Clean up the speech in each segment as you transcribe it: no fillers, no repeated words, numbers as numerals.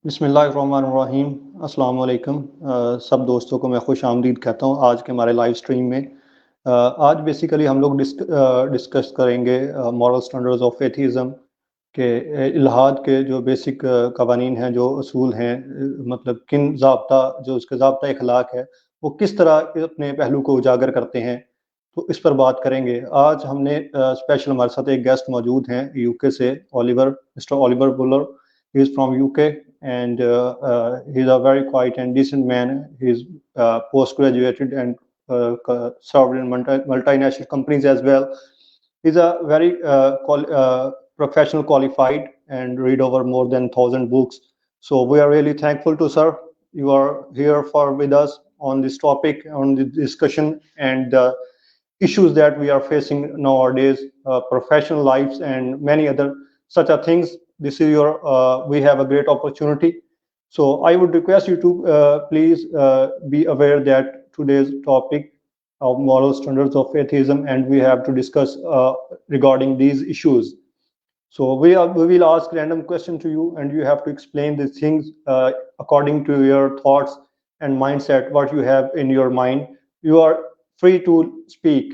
बिस्मिल्लाहिर्रहमानिर्रहीम अस्सलाम वालेकुम। सब दोस्तों को मैं खुश आमदीद कहता हूँ आज के हमारे लाइव स्ट्रीम में। आज बेसिकली हम लोग डिस्कस करेंगे मॉरल स्टैंडर्ड्स ऑफ एथीज़म के इल्हाद के जो बेसिक कवानीन हैं, जो असूल हैं, मतलब किन ज़ाब्ता जो उसके ज़ाब्ता इखलाक है वो किस तरह अपने पहलू को उजागर करते हैं, तो इस पर बात करेंगे। आज हमने स्पेशल हमारे साथ एक गेस्ट मौजूद हैं यूके से, mister Oliver Buller. He is from UK and he's a very quiet and decent man. He's post-graduated and served in multinational companies as well. He's a very professional, qualified, and read over more than 1,000 books. So we are really thankful to sir. You are here for with us on this topic, on the discussion and issues that we are facing nowadays, professional lives and many other such a things. This is your we have a great opportunity. So I would request you to please be aware that today's topic of moral standards of atheism, and we have to discuss regarding these issues. So we will ask random question to you, and you have to explain these things according to your thoughts and mindset, what you have in your mind. You are free to speak.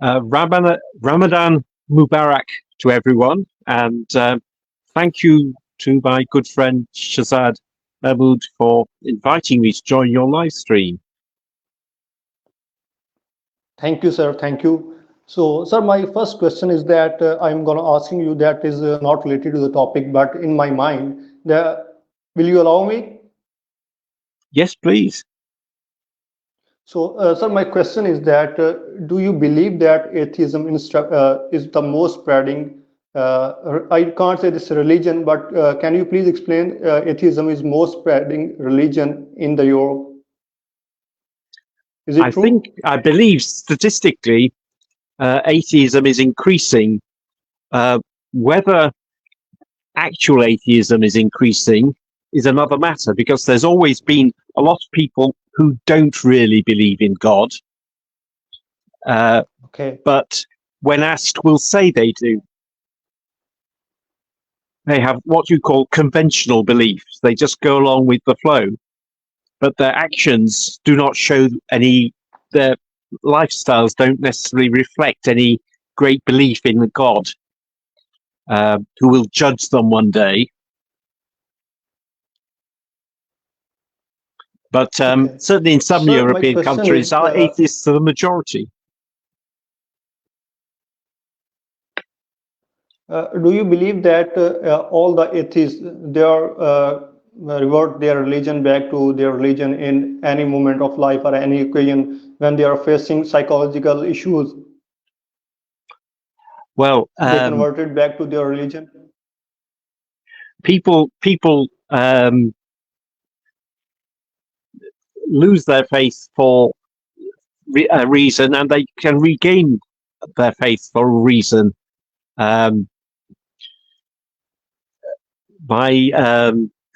Ramadan Mubarak to everyone, and thank you to my good friend Shazad Mahmood for inviting me to join your live stream. Thank you, sir. Thank you. So, sir, my first question is that I'm going to asking you that is not related to the topic, but in my mind, will you allow me? Yes, please. So, sir, my question is that do you believe that atheism is the most spreading? I can't say this religion, but can you please explain atheism is most spreading religion in the Europe? Is it true? I believe statistically, atheism is increasing. Whether actual atheism is increasing is another matter, because there's always been a lot of people who don't really believe in God. But when asked, will say they do. They have what you call conventional beliefs. They just go along with the flow, but their actions do not show their lifestyles don't necessarily reflect any great belief in God, who will judge them one day. But certainly in some European countries, atheists are the majority. Do you believe that all the atheists, they are revert their religion back to their religion in any moment of life or any occasion when they are facing psychological issues? Well, they converted back to their religion. People lose their faith for a reason, and they can regain their faith for a reason. I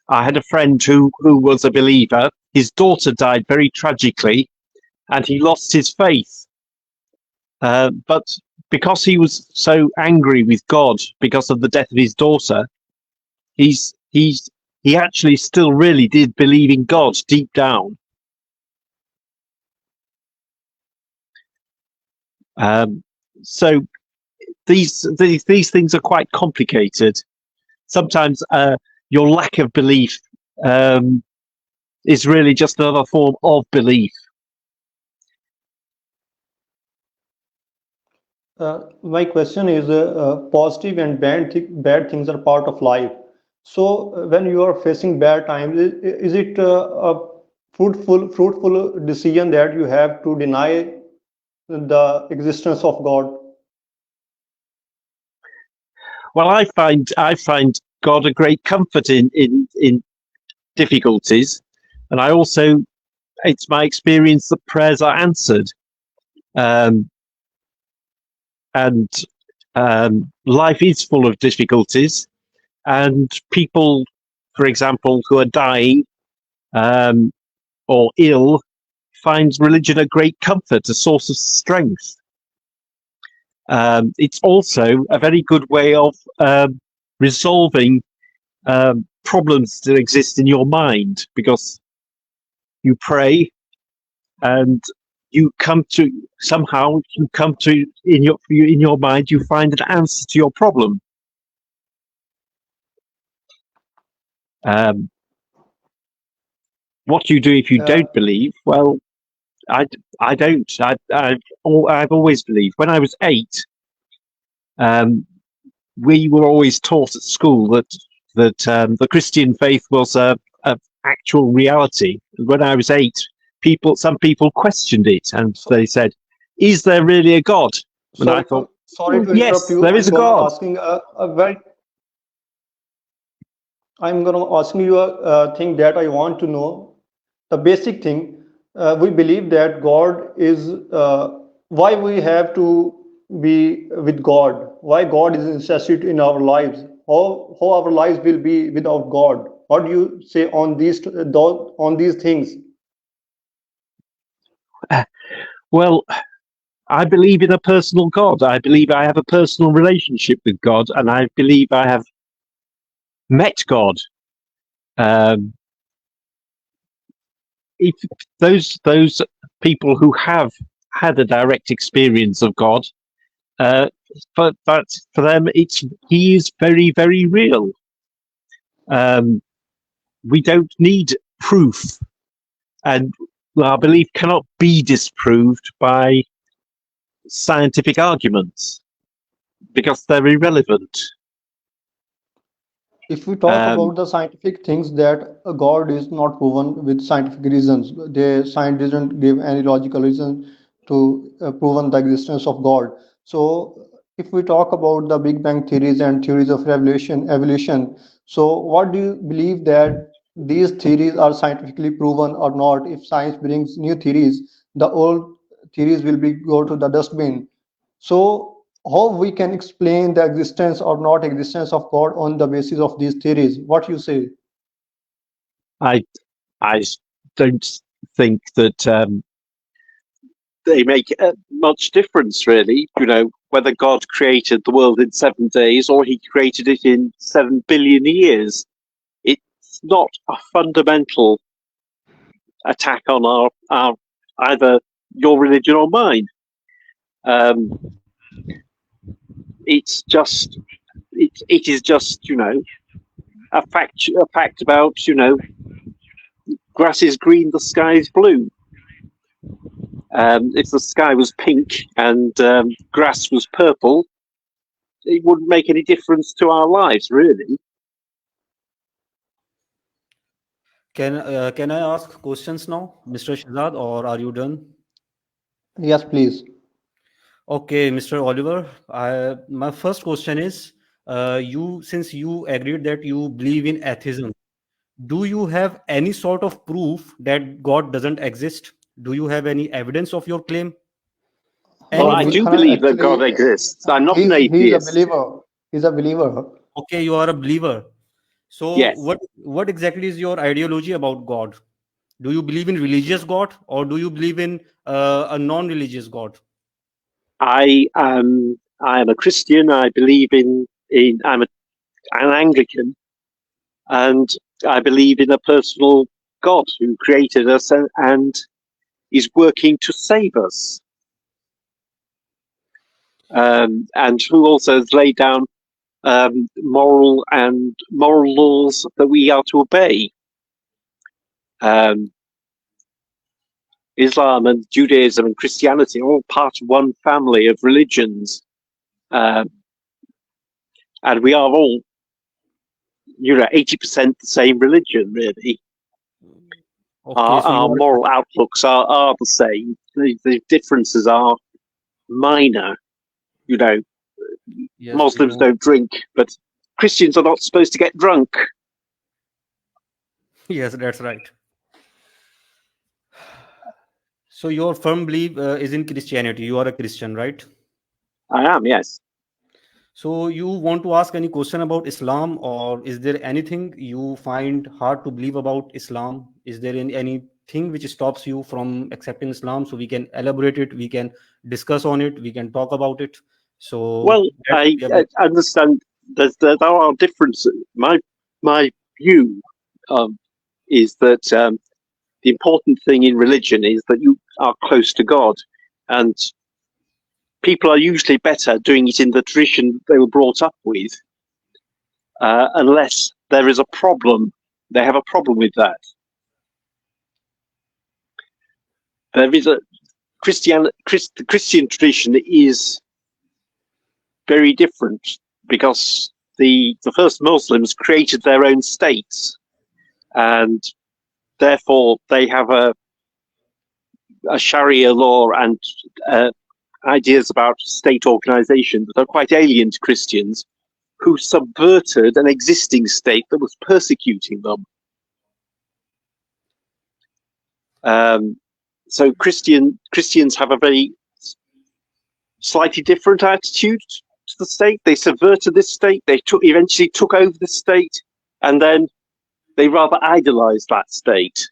had a friend who was a believer. His daughter died very tragically, and he lost his faith. But because he was so angry with God because of the death of his daughter, he actually still really did believe in God deep down. So these things are quite complicated. Sometimes your lack of belief is really just another form of belief. My question is, positive and bad things are part of life. So when you are facing bad times, is it a fruitful decision that you have to deny the existence of God? Well, I find God a great comfort in difficulties, and I also, it's my experience that prayers are answered, and life is full of difficulties, and people, for example, who are dying or ill, find religion a great comfort, a source of strength. It's also a very good way of resolving problems that exist in your mind, because you pray and you come to in your mind you find an answer to your problem. What do you do if you don't believe? Well, I don't. I've always believed. When I was 8, we were always taught at school that the Christian faith was a actual reality. When I was 8, some people questioned it, and they said, "Is there really a God?" And I thought, sorry to yes, interrupt you. there is a God. I'm going to ask you a thing that I want to know. The basic thing, we believe that God is, why we have to be with God, why God is necessary in our lives, how our lives will be without God. What do you say on these things? Well, I believe in a personal God. I believe I have a personal relationship with God, and I believe I have met God. If those people who have had a direct experience of God, but for them, he is very, very real. We don't need proof, and our belief cannot be disproved by scientific arguments because they're irrelevant. If we talk about the scientific things, that God is not proven with scientific reasons, the science doesn't give any logical reason to proven the existence of God. So if we talk about the Big Bang theories and theories of evolution, so what do you believe that these theories are scientifically proven or not? If science brings new theories, the old theories will be go to the dustbin. So how we can explain the existence or not existence of God on the basis of these theories? What you say? I don't think that they make much difference, really. You know, whether God created the world in 7 days or he created it in 7 billion years, it's not a fundamental attack on our either your religion or mine. It's just it is just, you know, a fact about, you know, grass is green, the sky is blue. If the sky was pink and grass was purple, it wouldn't make any difference to our lives, really. Can I ask questions now, Mr. Shahzad, or are you done? Yes, please. Okay, Mr. Oliver. My first question is, since you agreed that you believe in atheism, do you have any sort of proof that God doesn't exist? Do you have any evidence of your claim? Well, I do believe that God Actually, exists. I'm not an he's a atheist. believer. He's a believer. Okay, you are a believer. So Yes. what exactly is your ideology about God? Do you believe in religious God, or do you believe in a non-religious God? I am a Christian. I believe in I'm an Anglican, and I believe in a personal God who created us and is working to save us, and who also has laid down moral laws that we are to obey. Islam and Judaism and Christianity are all part of one family of religions, and we are all, you know, 80% the same religion, really. Okay, Our moral outlooks are the same. The differences are minor. You know, yes, Muslims don't drink, but Christians are not supposed to get drunk. Yes, that's right. So your firm belief is in Christianity. You are a Christian, right? I am, yes. So you want to ask any question about Islam, or is there anything you find hard to believe about Islam? Is there anything which stops you from accepting Islam? So we can elaborate it, we can discuss on it, we can talk about it. So Well, I understand there are differences. My view is that the important thing in religion is that you are close to God, and people are usually better doing it in the tradition they were brought up with, unless there is a problem. They have a problem with that. There is a the Christian tradition is very different because the first Muslims created their own states, and therefore they have a Sharia law and ideas about state organization that are quite alien to Christians, who subverted an existing state that was persecuting them. So Christians have a very slightly different attitude to the state. They subverted this state. They eventually took over the state, and then they rather idolized that state.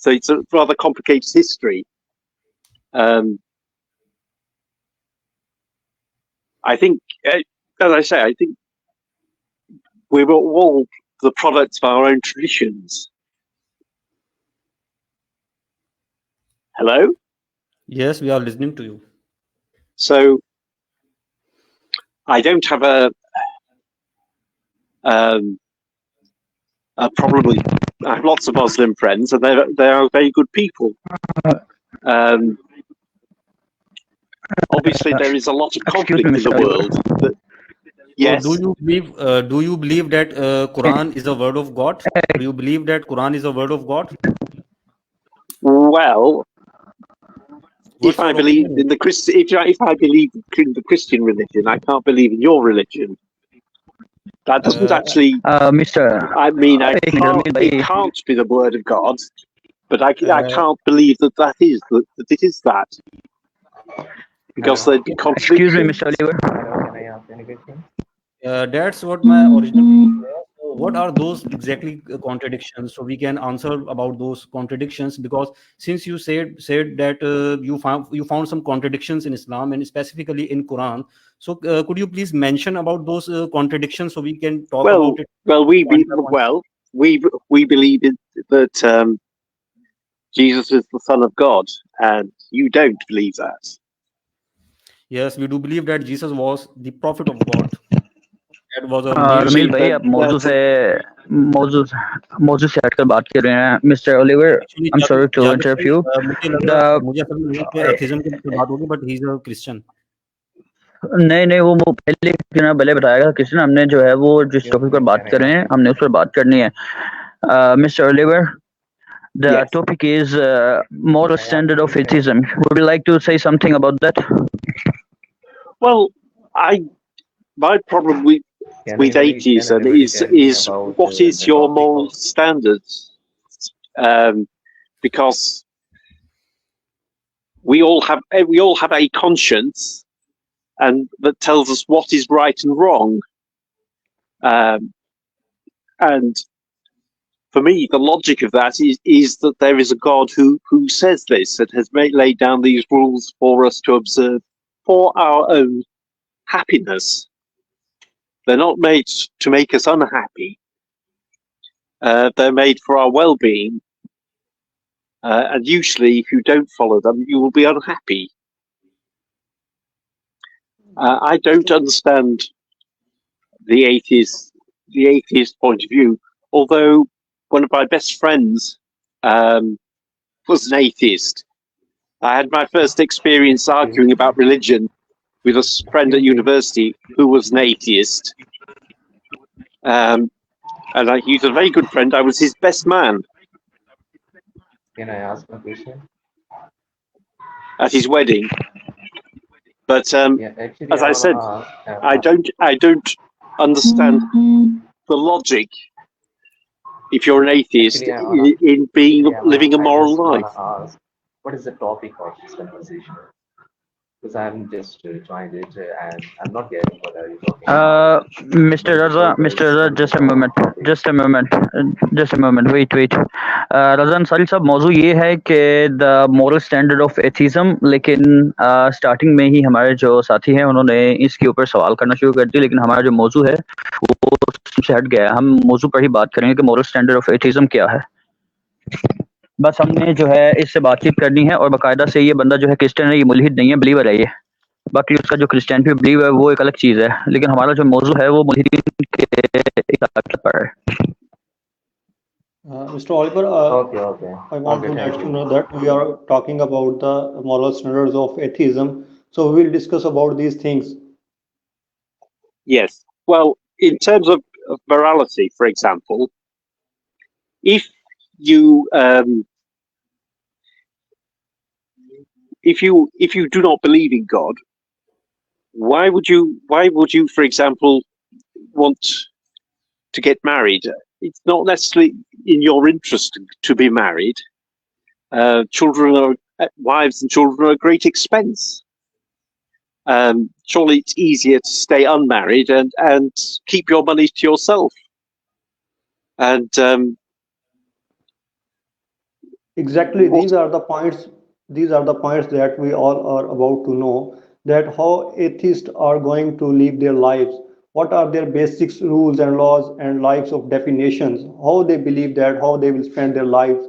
So it's a rather complicated history. I think, as I say, I think we're all the products of our own traditions. Hello? Yes, we are listening to you. So I don't have a problem with. I have lots of Muslim friends, and they are very good people. Obviously, there is a lot of conflict in the world. Yes. So do you believe that Quran is a word of God? Do you believe that Quran is a word of God? Well, if I believe in the if I believe in the Christian religion, I can't believe in your religion. That doesn't actually. Mr. I mean, it can't be the word of God, but I can't believe that it is that, because there'd be conflict. Excuse me, Mr. Oliver. That's what my original. What are those exactly contradictions? So we can answer about those contradictions, because since you said that you found some contradictions in Islam and specifically in Quran. So could you please mention about those contradictions so we can talk about it? Well, we believe that Jesus is the Son of God, and you don't believe that. Yes, we do believe that Jesus was the prophet of God. That was a Ramil भाई आप मौजू से हटकर बात कर रहे हैं mister Oliver I am sorry to interrupt you मुझे असल में कि एथिज्म की बात होगी, but he is a Christian. नहीं वो पहले भले बताया क्रिश्चियन, हमने जो है वो जिस टॉपिक पर बात कर रहे हैं हमने उस पर बात करनी है। Mister Oliver, the topic is moral standard of atheism. Would you like to say something about that? Well, my problem with atheism is what is your moral standards? Because we all have a conscience, and that tells us what is right and wrong. And for me, the logic of that is that there is a God who says this, and has laid down these rules for us to observe for our own happiness. They're not made to make us unhappy. They're made for our well-being. And usually, if you don't follow them, you will be unhappy. I don't understand the atheist point of view, although one of my best friends was an atheist. I had my first experience arguing about religion with a friend at university who was an atheist. And he was a very good friend. I was his best man. Can I ask a question? At his wedding. But as I said, I don't understand the logic, if you're an atheist, in living a moral life. What is the topic of this conversation? Because I'm just joined it and I'm not getting what are you talking about. Mr. Raza, just a moment, wait. Raza Ansari साहब, मौजू ये है कि the moral standard of atheism, लेकिन starting में ही हमारे जो साथी हैं उन्होंने इसके ऊपर सवाल करना शुरू कर दिया, लेकिन हमारा जो मौजू है वो उससे हट गया है। हम मौजू पर ही बात करेंगे कि मॉरल स्टैंडर्ड ऑफ एथिज्म क्या है। बस हमने जो है इससे बातचीत करनी है, और बाकायदा से ये बंदा जो है क्रिश्चियन है, ये मुल्हिद नहीं है, बिलीवर है ये। बाकी उसका जो क्रिश्चियनिटी बिलीव है वो एक अलग चीज़ है, लेकिन हमारा जो मौजू है वो मुल्हिदीन के इलाके पर है। Mr. Oliver, Okay. I want to Thank let you you. know that we are talking about the moral standards of atheism. So we will discuss about these things. Yes. Well, in terms of morality, for example, if you do not believe in God, why would you, for example, want to get married? It's not necessarily in your interest to be married. Wives and children are a great expense. Surely it's easier to stay unmarried and keep your money to yourself. And Exactly, these are the points. These are the points that we all are about to know. That how atheists are going to live their lives. What are their basic rules and laws and lives of definitions? How they believe that, how they will spend their lives,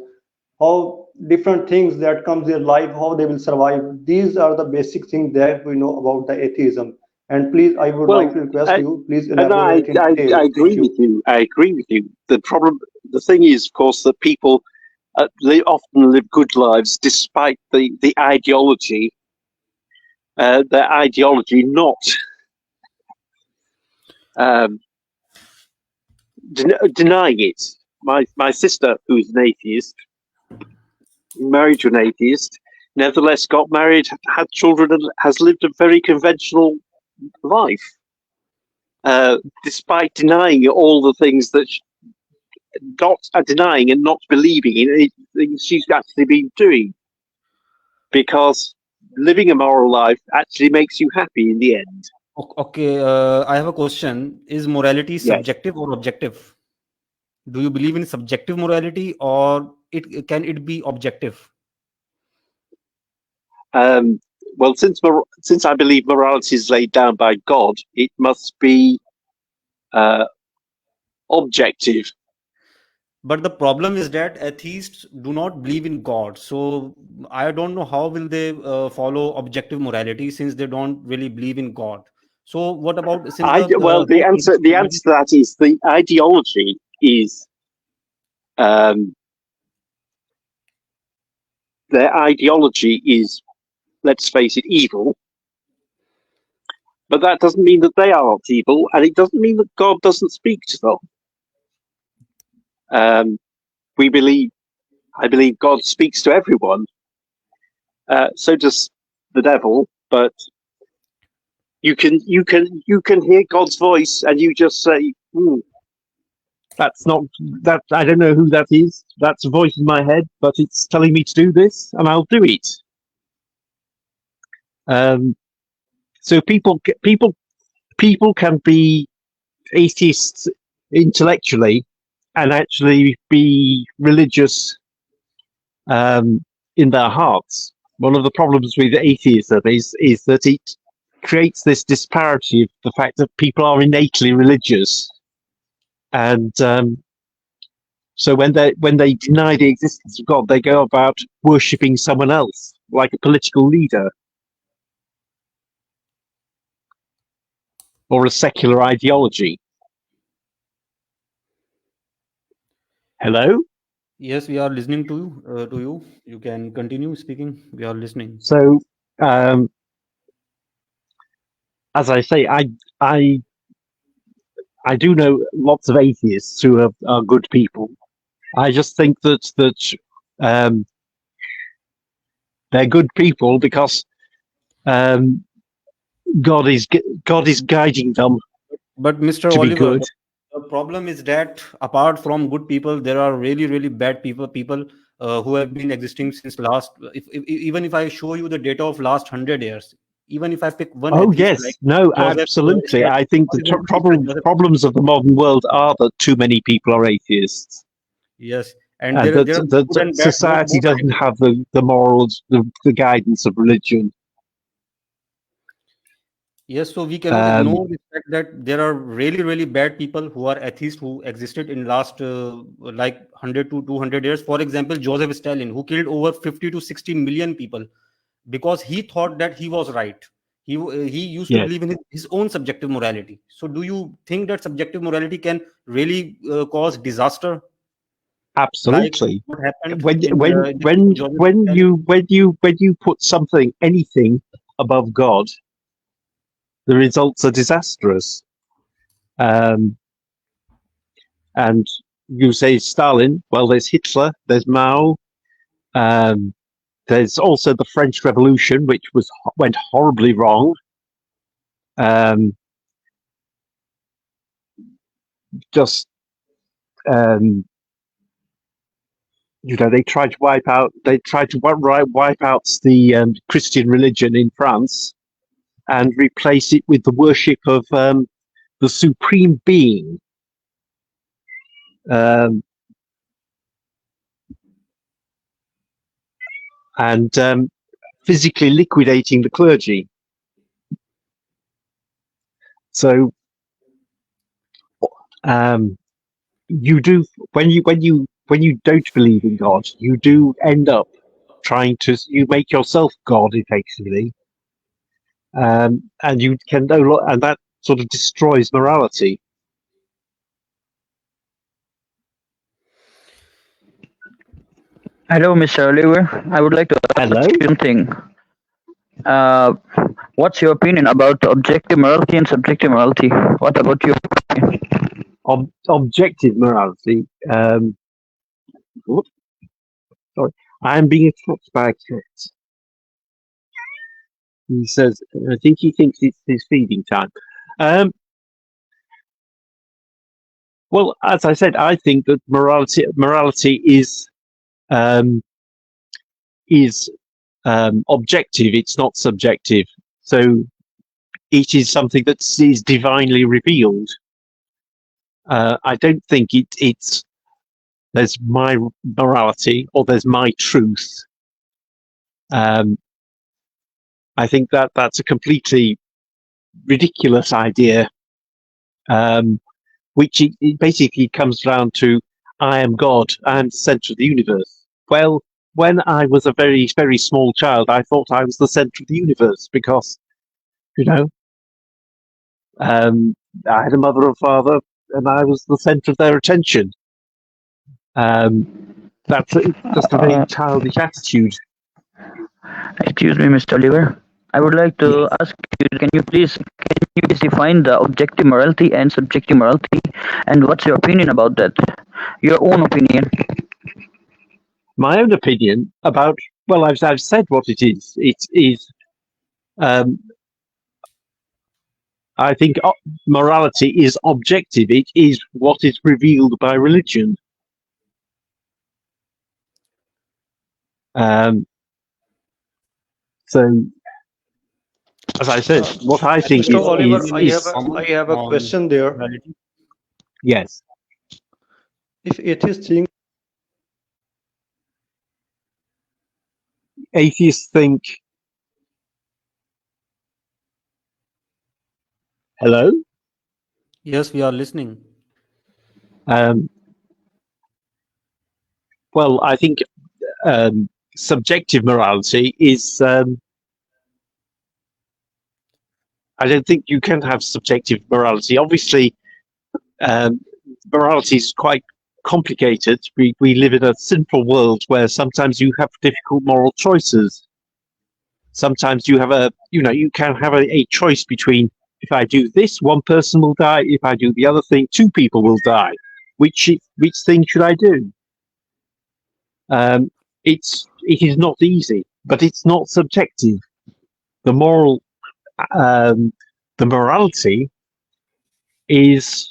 how different things that comes their life, how they will survive. These are the basic things that we know about the atheism. And please, I would like to request you, please and elaborate in I detail. agree with you. I agree with you. The thing is, of course, that people they often live good lives despite the ideology. Their ideology not denying it. My sister, who is an atheist, married to an atheist, nevertheless got married, had children, and has lived a very conventional life, despite denying all the things that denying and not believing in it, she's actually been doing, because living a moral life actually makes you happy in the end. Okay, I have a question. Is morality subjective or objective? Do you believe in subjective morality, or can it be objective? Well, since I believe morality is laid down by God, it must be objective. But the problem is that atheists do not believe in God. So I don't know how will they follow objective morality, since they don't really believe in God. So what about the answer to that is the ideology is their ideology is, let's face it, evil. But that doesn't mean that they aren't evil, and it doesn't mean that God doesn't speak to them. I believe God speaks to everyone. So does the devil, but you can hear God's voice, and you just say, "That's not that. I don't know who that is. That's a voice in my head, but it's telling me to do this, and I'll do it." So people can be atheists intellectually and actually be religious in their hearts. One of the problems with atheism is that it creates this disparity of the fact that people are innately religious, and so when they deny the existence of God, they go about worshipping someone else, like a political leader or a secular ideology. Hello? Yes, we are listening to you. You can continue speaking. We are listening. So, as I say, I do know lots of atheists who are good people. I just think that they're good people because God is guiding them. But Mr. To be Oliver, good. the problem is that apart from good people, there are really, really bad people who have been existing since last. Even if I show you the data of last 100 years, Even if I pick one Oh atheist yes, like no, Joseph absolutely. Stalin, I think the problems of the modern world are that too many people are atheists, yes, and and there are good that and bad society both doesn't sides. have the morals, the guidance of religion. Yes, so we cannot Um, ignore the fact that there are really, really bad people who are atheists who existed in last like 100 to 200 years. For example, Joseph Stalin, who killed over 50 to 60 million people because he thought that he was right. He used to yes, believe in his own subjective morality. So, do you think that subjective morality can really cause disaster, like absolutely. what happened in the case of Joseph When Stalin? you put anything above God, the results are disastrous. And you say Stalin, well, there's Hitler, there's Mao, there's also the French Revolution, which went horribly wrong. Just they tried to wipe out the Christian religion in France and replace it with the worship of the supreme being. And physically liquidating the clergy. So you do when you don't believe in God, you do end up you make yourself God effectively, and you can and that sort of destroys morality. Hello, Mr. Oliver. I would like to ask Hello. you something. What's your opinion about objective morality and subjective morality? What about your opinion? Objective morality. Oops, sorry, I am being attacked by a cat. He says, I think he thinks it's his feeding time. Well, as I said, I think that morality is objective. It's not subjective. So it is something that is divinely revealed. I don't think it's there's my morality or there's my truth. I think that's a completely ridiculous idea, which it basically comes down to I am God, I am the center of the universe. Well, when I was a very, very small child, I thought I was the center of the universe because, I had a mother and father, and I was the center of their attention. That's just a very childish attitude. Excuse me, Mr. Oliver. I would like to ask you, can you please define the objective morality and subjective morality, and what's your opinion about that? Your own opinion. My own opinion about, well, I've said what it is. It is, I think morality is objective. It is what is revealed by religion. So, as I said, what I think Mr. Oliver, is I have a question there. Morality? yes. If atheists think Atheists think. Hello? Yes, we are listening. Well, I think subjective morality is. I don't think you can have subjective morality. Obviously, morality is quite complicated. We live in a simple world where sometimes you have difficult moral choices. Sometimes you have you can have a choice between, if I do this, one person will die. If I do the other thing, two people will die. Which thing should I do? It is not easy, but it's not subjective. The morality is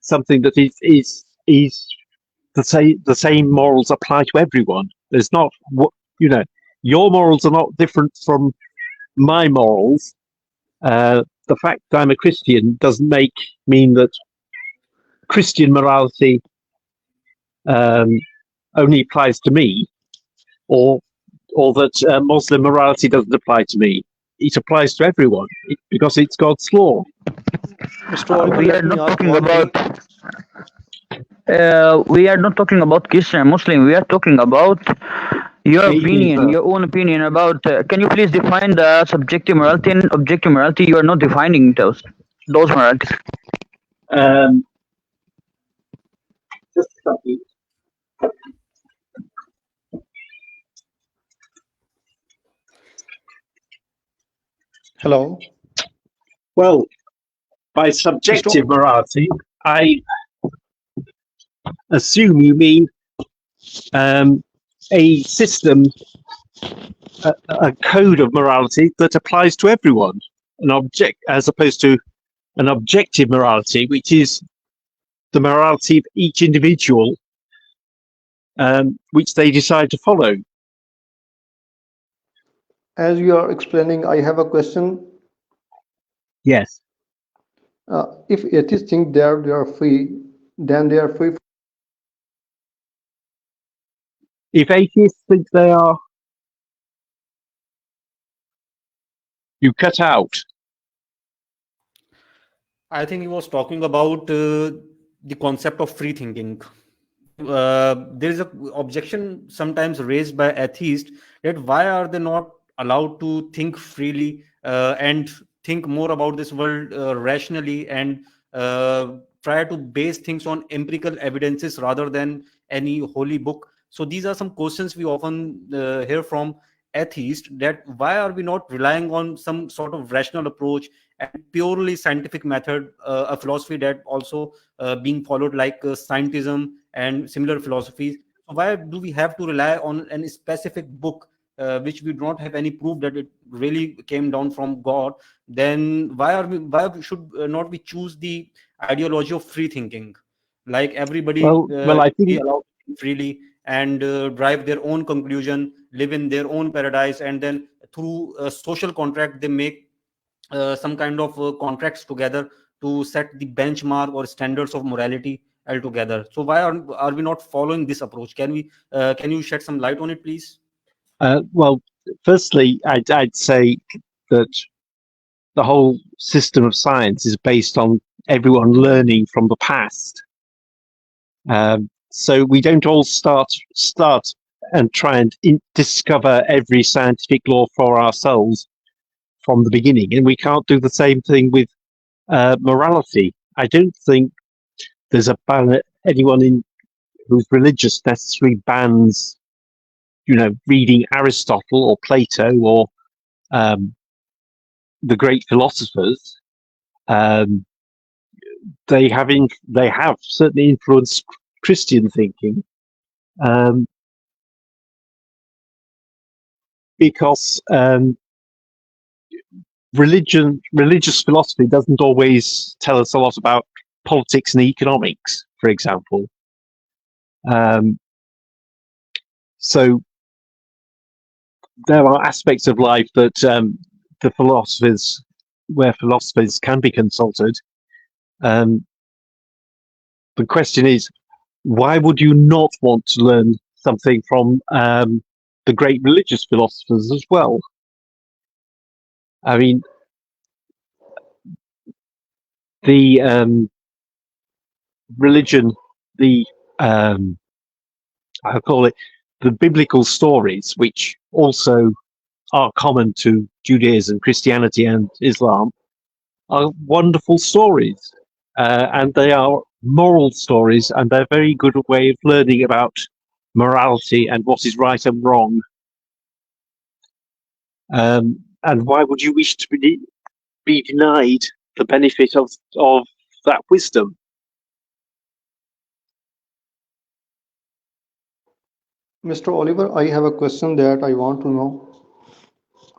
something that is the same morals apply to everyone. There's not your morals are not different from my morals. The fact that I'm a Christian doesn't mean that Christian morality only applies to me, or that Muslim morality doesn't apply to me. It applies to everyone because it's God's law. Mr. Oliver, We are let me not ask talking one thing. about. We are not talking about Christian and Muslim. We are talking about your opinion, your own opinion about. Can you please define the subjective morality and objective morality? You are not defining those moralities. Just a second. Hello. Well, by subjective morality, I assume you mean a system, a code of morality that applies to everyone, as opposed to an objective morality, which is the morality of each individual, which they decide to follow. As you are explaining, I have a question. Yes. If atheists think they are free, then they are free. If atheists think they are, you cut out. I think he was talking about the concept of free thinking. There is a objection sometimes raised by atheists that why are they not allowed to think freely and think more about this world rationally and try to base things on empirical evidences rather than any holy book. So these are some questions we often hear from atheists, that why are we not relying on some sort of rational approach and purely scientific method, a philosophy that also being followed like scientism and similar philosophies. So why do we have to rely on a specific book which we do not have any proof that it really came down from God? Then why should not we choose the ideology of free thinking, like everybody Well, I think be allowed to think freely and drive their own conclusion, live in their own paradise, and then through a social contract they make some kind of contracts together to set the benchmark or standards of morality altogether. So why are we not following this approach? Can you shed some light on it, please? Well, firstly, I'd say that the whole system of science is based on everyone learning from the past. So we don't all start and try and discover every scientific law for ourselves from the beginning, and we can't do the same thing with morality. I don't think there's anyone who's religious necessarily bans, reading Aristotle or Plato or the great philosophers. They have certainly influenced Christian thinking, because religious philosophy doesn't always tell us a lot about politics and economics, for example. So there are aspects of life that where philosophers can be consulted. The question is, why would you not want to learn something from the great religious philosophers as well? I mean, the religion, I call it the biblical stories, which also are common to Judaism, Christianity, and Islam, are wonderful stories, and they are moral stories, and they're a very good way of learning about morality and what is right and wrong. And why would you wish to be denied the benefit of that wisdom? Mr. Oliver, I have a question that I want to know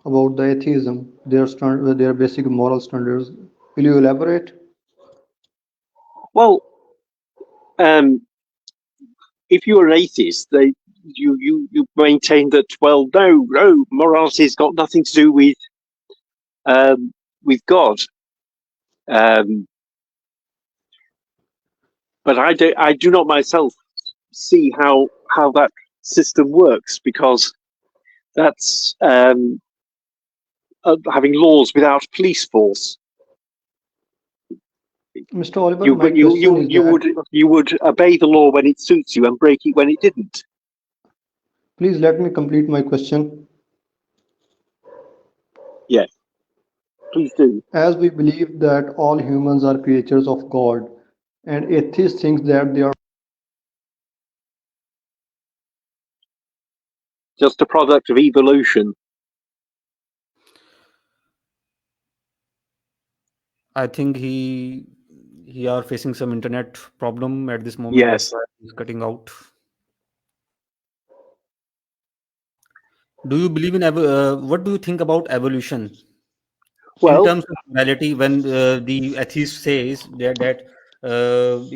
about the atheism, their basic moral standards. Will you elaborate? Well, if you're an atheist, you maintain that, well, no, morality's got nothing to do with God. But I do not myself see how that system works, because that's having laws without police force. Mr. Oliver, my question is that you would obey the law when it suits you and break it when it didn't. please let me complete my question. Yes, please do. As we believe that all humans are creatures of God, and atheists think that they are Just a product of evolution. I think he are facing some internet problem at this moment. Yes. That's why he's cutting out. Do you believe in what do you think about evolution? Well, in terms of morality, when the atheist says that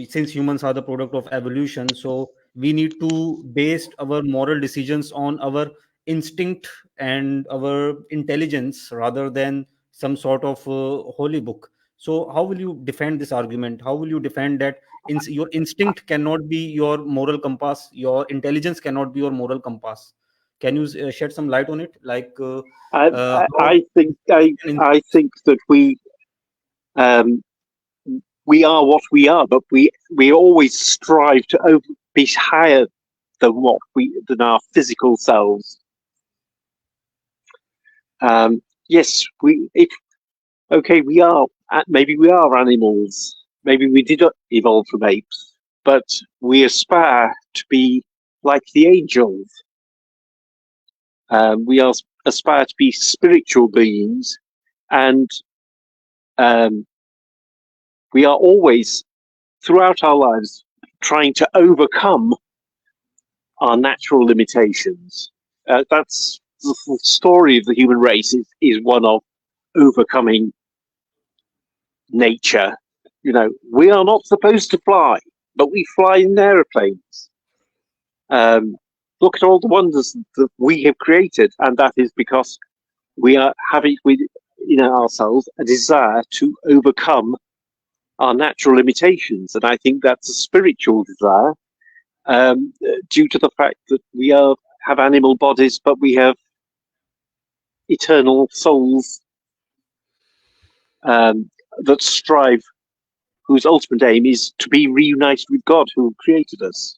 since humans are the product of evolution, so we need to base our moral decisions on our instinct and our intelligence rather than some sort of holy book. So how will you defend this argument? How will you defend that your instinct cannot be your moral compass, your intelligence cannot be your moral compass? Can you shed some light on it, like how I think that we are what we are, but we always strive to be higher than our physical selves. Yes, we are, maybe we are animals, maybe we did evolve from apes, but we aspire to be like the angels. We aspire to be spiritual beings, and we are always, throughout our lives, trying to overcome our natural limitations. That's the story of the human race, is one of overcoming nature. You know, we are not supposed to fly, but we fly in aeroplanes. Look at all the wonders that we have created, and that is because we are having within ourselves a desire to overcome our natural limitations, and I think that's a spiritual desire, due to the fact that we have animal bodies, but we have eternal souls that strive, whose ultimate aim is to be reunited with God, who created us.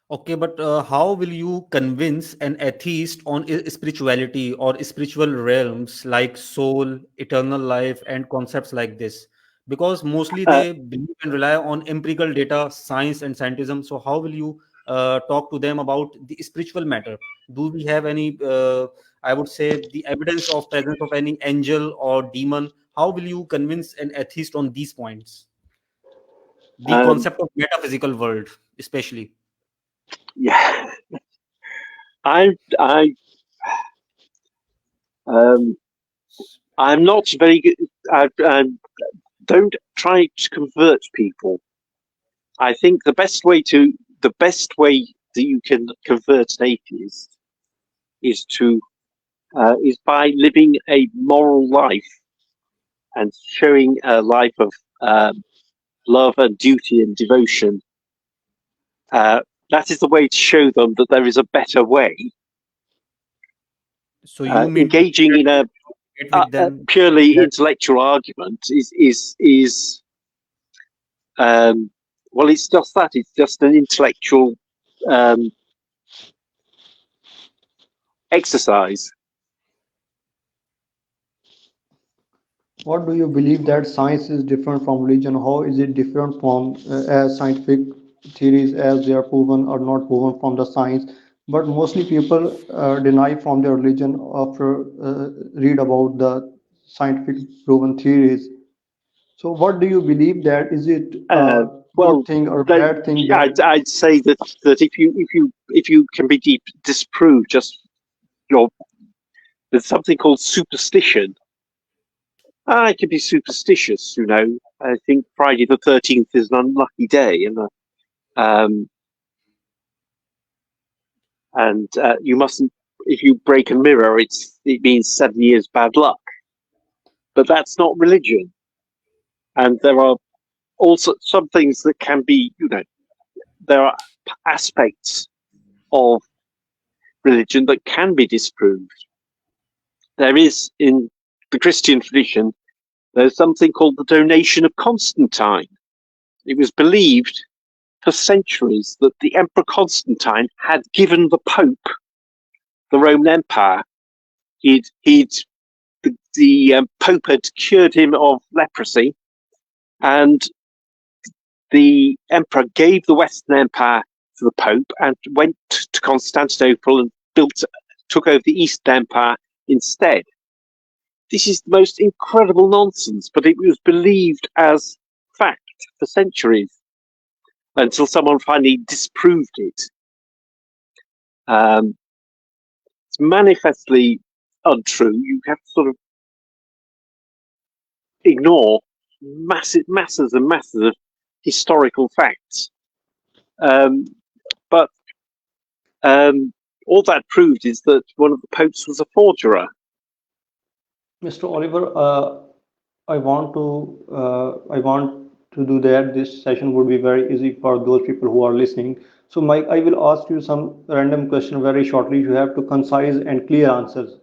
Okay, but how will you convince an atheist on spirituality or spiritual realms like soul, eternal life, and concepts like this? Because mostly they believe and rely on empirical data, science, and scientism. So, how will you talk to them about the spiritual matter? Do we have any, I would say, the evidence of presence of any angel or demon? How will you convince an atheist on these points? The concept of metaphysical world, especially. Yeah, I'm not very good. Don't try to convert people. I think the best way that you can convert an atheist is by living a moral life and showing a life of love and duty and devotion. That is the way to show them that there is a better way. So you mean engaging in a purely intellectual argument is well, it's just that. It's just an intellectual exercise. what do you believe that science is different from religion? How is it different from as scientific theories as they are proven or not proven from the science? But mostly people deny from their religion after read about the scientific proven theories. So what do you believe that is it a good thing or bad thing? I'd say that if you can be disproved just there's something called superstition. I can be superstitious, you know. I think Friday the 13th is an unlucky day, and and you mustn't. If you break a mirror, it means 7 years bad luck. But that's not religion, and there are also some things that can be, there are aspects of religion that can be disproved. There is, in the Christian tradition, there's something called the donation of Constantine. It was believed for centuries that the Emperor Constantine had given the Pope, the Roman Empire, the Pope had cured him of leprosy, and the Emperor gave the Western Empire to the Pope and went to Constantinople and took over the Eastern Empire instead. This is the most incredible nonsense, but it was believed as fact for centuries until someone finally disproved it. It's manifestly untrue. You have to sort of ignore masses and masses of historical facts. But all that proved is that one of the popes was a forger. Mr. Oliver, I want to do that. This session would be very easy for those people who are listening. So, Mike, I will ask you some random question very shortly. You have to concise and clear answers.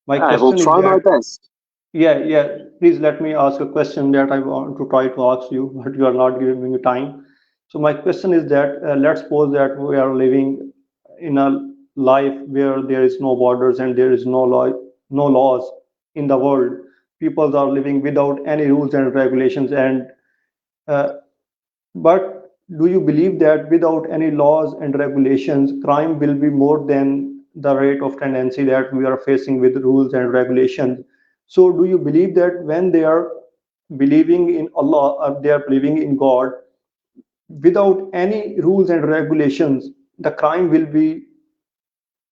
My I will question is try my that, best. yeah. Please let me ask a question that I want to try to ask you, but you are not giving me time. So my question is that let's suppose that we are living in a life where there is no borders and there is no law, no laws in the world. People are living without any rules and regulations, and uh, but do you believe that without any laws and regulations, crime will be more than the rate of tendency that we are facing with rules and regulations? So, do you believe that when they are believing in Allah or they are believing in God, without any rules and regulations, the crime will be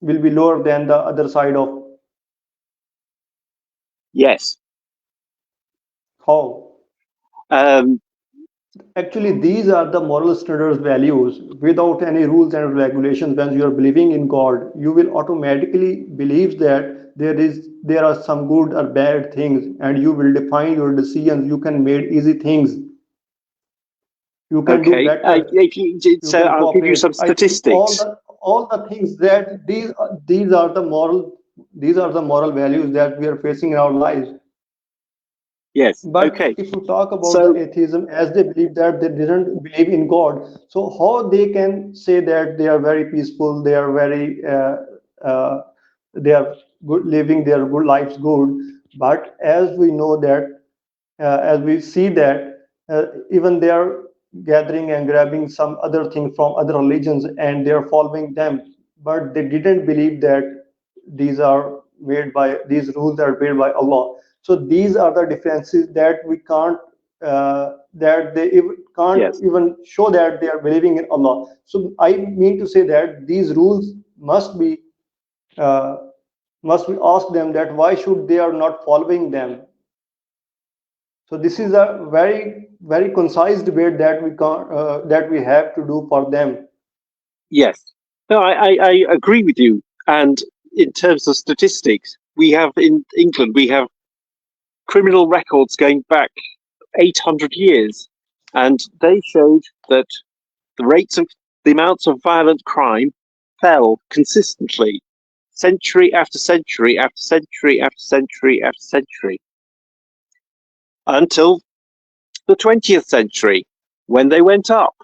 lower than the other side of Yes. how? Um, Actually, these are the moral standards values. Without any rules and regulations, when you are believing in God, you will automatically believe that there are some good or bad things, and you will define your decisions. You can make easy things. You can do okay. better. You So can I'll give you some cooperate. I think statistics. all the things that these are the moral values that we are facing in our lives. Yes. But Okay. if you talk about the So atheism, as they believe that they didn't believe in God, so how they can say that they are very peaceful, they are very, they are good, living their good lives good. But as we know that, as we see that, even they are gathering and grabbing some other thing from other religions and they are following them, but they didn't believe that these rules are made by Allah. So these are the differences that we can't that they can't yes. even show that they are believing in Allah. So I mean to say that these rules uh, must we ask them that why should they are not following them. So this is a very concise debate that that we have to do for them. Yes. No, I agree with you. And in terms of statistics, we have in England, we have criminal records going back 800 years, and they showed that the amounts of violent crime fell consistently, century after century after century after century after century, until the 20th century, when they went up.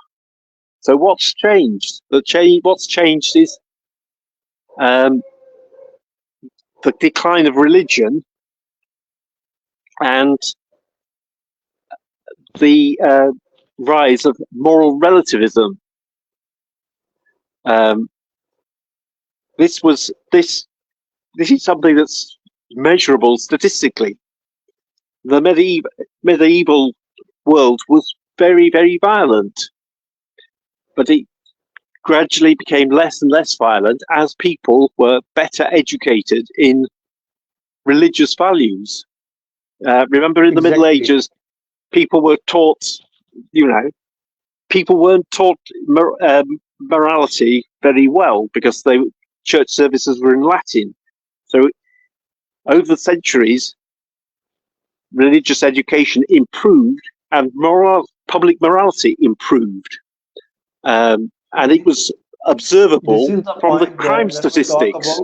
So what's changed? What's changed is the decline of religion and the rise of moral relativism. This is something that's measurable statistically. The medieval world was very, very violent, but it gradually became less and less violent as people were better educated in religious values. Remember, in the Middle Exactly. Ages, people were taught, people weren't taught morality very well because church services were in Latin. So over the centuries, religious education improved and public morality improved. And it was observable from the crime statistics.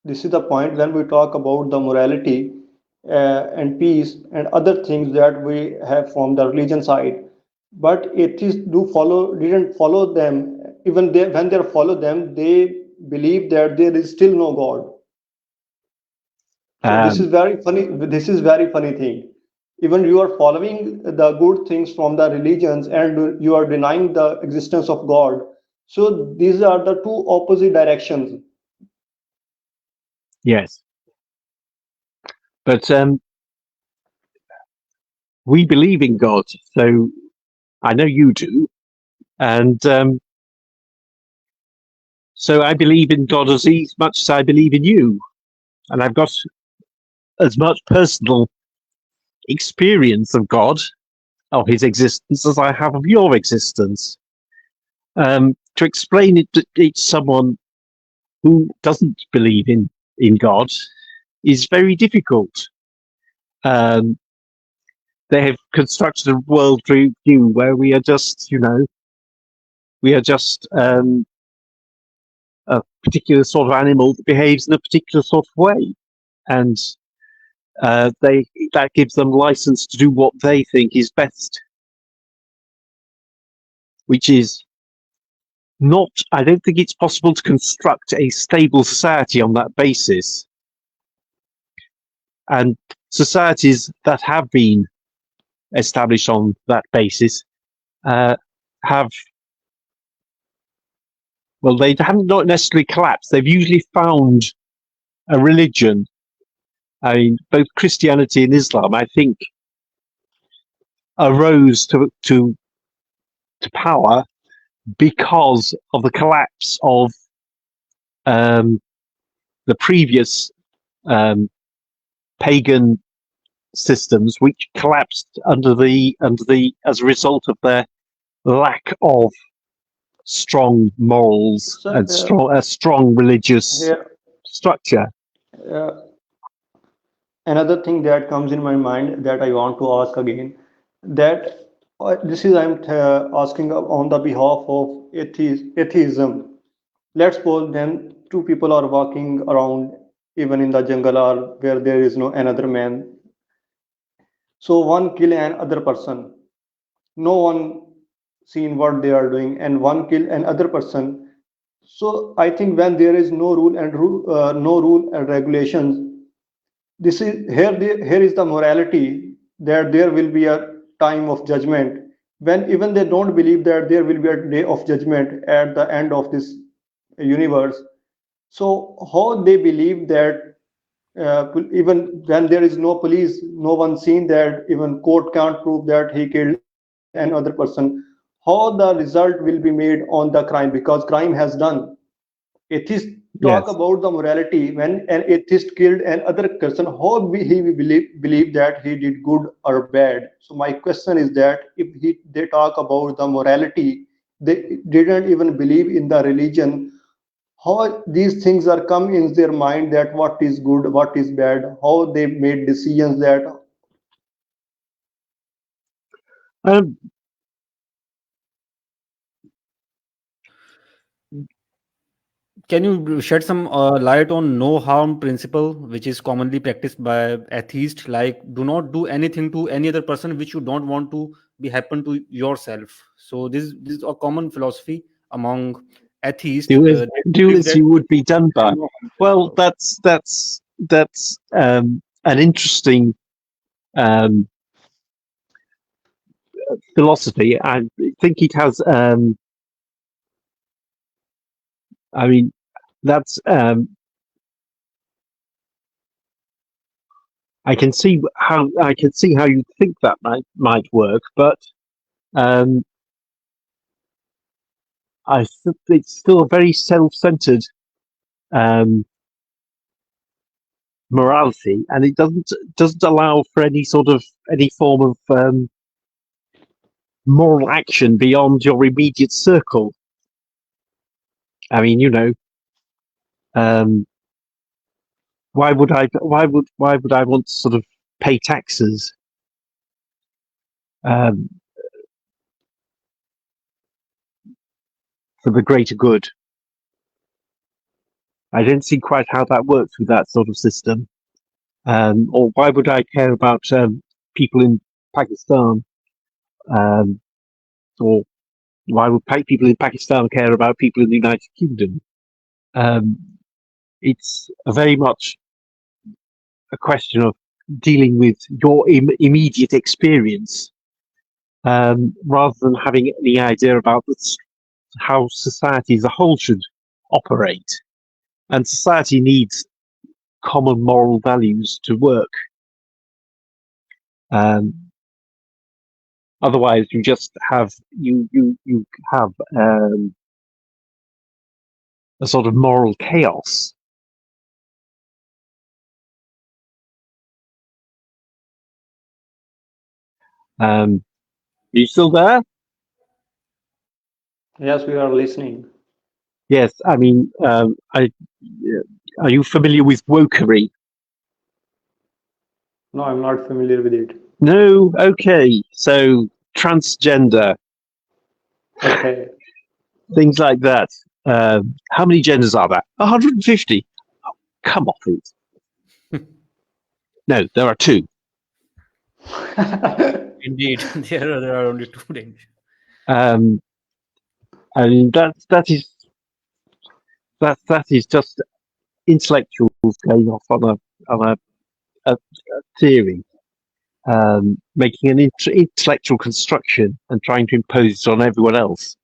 This is the point when we talk about the morality and peace and other things that we have from the religion side. But atheists didn't follow them. Even when they follow them, they believe that there is still no God. So this is very funny. This is very funny thing. Even you are following the good things from the religions and you are denying the existence of God. So these are the two opposite directions. Yes. But we believe in God, so I know you do. And so I believe in God as much as I believe in you. And I've got as much personal experience of God, of his existence, as I have of your existence. To explain it to someone who doesn't believe in God is very difficult. They have constructed a worldview where we are just, a particular sort of animal that behaves in a particular sort of way. And that gives them license to do what they think is best, which is not, I don't think it's possible to construct a stable society on that basis. And societies that have been established on that basis they haven't not necessarily collapsed. They've usually found a religion. I mean, both Christianity and Islam, I think, arose to power because of the collapse of the previous pagan systems, which collapsed as a result of their lack of strong morals and strong religious structure. Another thing that comes in my mind that I want to ask again, that this is I'm asking on the behalf of atheism. Let's suppose then two people are walking around even in the jungle or where there is no another man. So one kill another person. No one seen what they are doing, and one kill another person. So I think when there is no rule and regulations, this is here is the morality that there will be a time of judgment when even they don't believe that there will be a day of judgment at the end of this universe. So how they believe that even when there is no police, no one seen that, even court can't prove that he killed another person, how the result will be made on the crime, because crime has done. Atheists talk about the morality when an atheist killed another person, how he believe that he did good or bad. So my question is that if they talk about the morality, they didn't even believe in the religion, how these things are come in their mind, that what is good, what is bad, how they made decisions that Can you shed some light on no harm principle, which is commonly practiced by atheists? Like, do not do anything to any other person which you don't want to be happen to yourself. So this is a common philosophy among atheists. Do as you would be done by. Well, that's an interesting philosophy. I think it has. I mean, that's. I can see how you think that might work, but I think it's still a very self-centered morality, and it doesn't allow for any form of moral action beyond your immediate circle. I mean, why would I want to sort of pay taxes for the greater good? I don't see quite how that works with that sort of system. Or why would I care about people in Pakistan? Or why would people in Pakistan care about people in the United Kingdom? It's very much a question of dealing with your immediate experience, rather than having any idea about how society as a whole should operate. And society needs common moral values to work. Otherwise, you just have a sort of moral chaos. Are you still there? Yes, we are listening. Yes, I mean, are you familiar with wokery? No, I'm not familiar with it. No? Okay. So, transgender. Okay. Things like that. How many genders are there? 150. Oh, come off it. No, there are 2. Indeed, there are only 2 names. And that is just intellectuals going off on a theory, making an intellectual construction and trying to impose it on everyone else.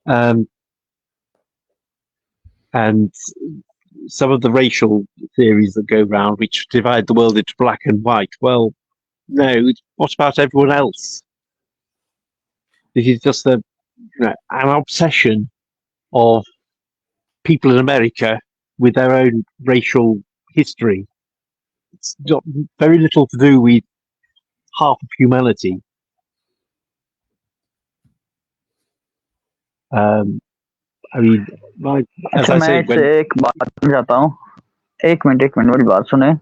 And some of the racial theories that go around, which divide the world into black and white, well, no, what about everyone else? This is just an obsession of people in America with their own racial history. It's got very little to do with half of humanity. I mean, as अच्छा, I मैं said, इससे एक बात करना चाहता हूँ. एक minute मेरी बात सुने.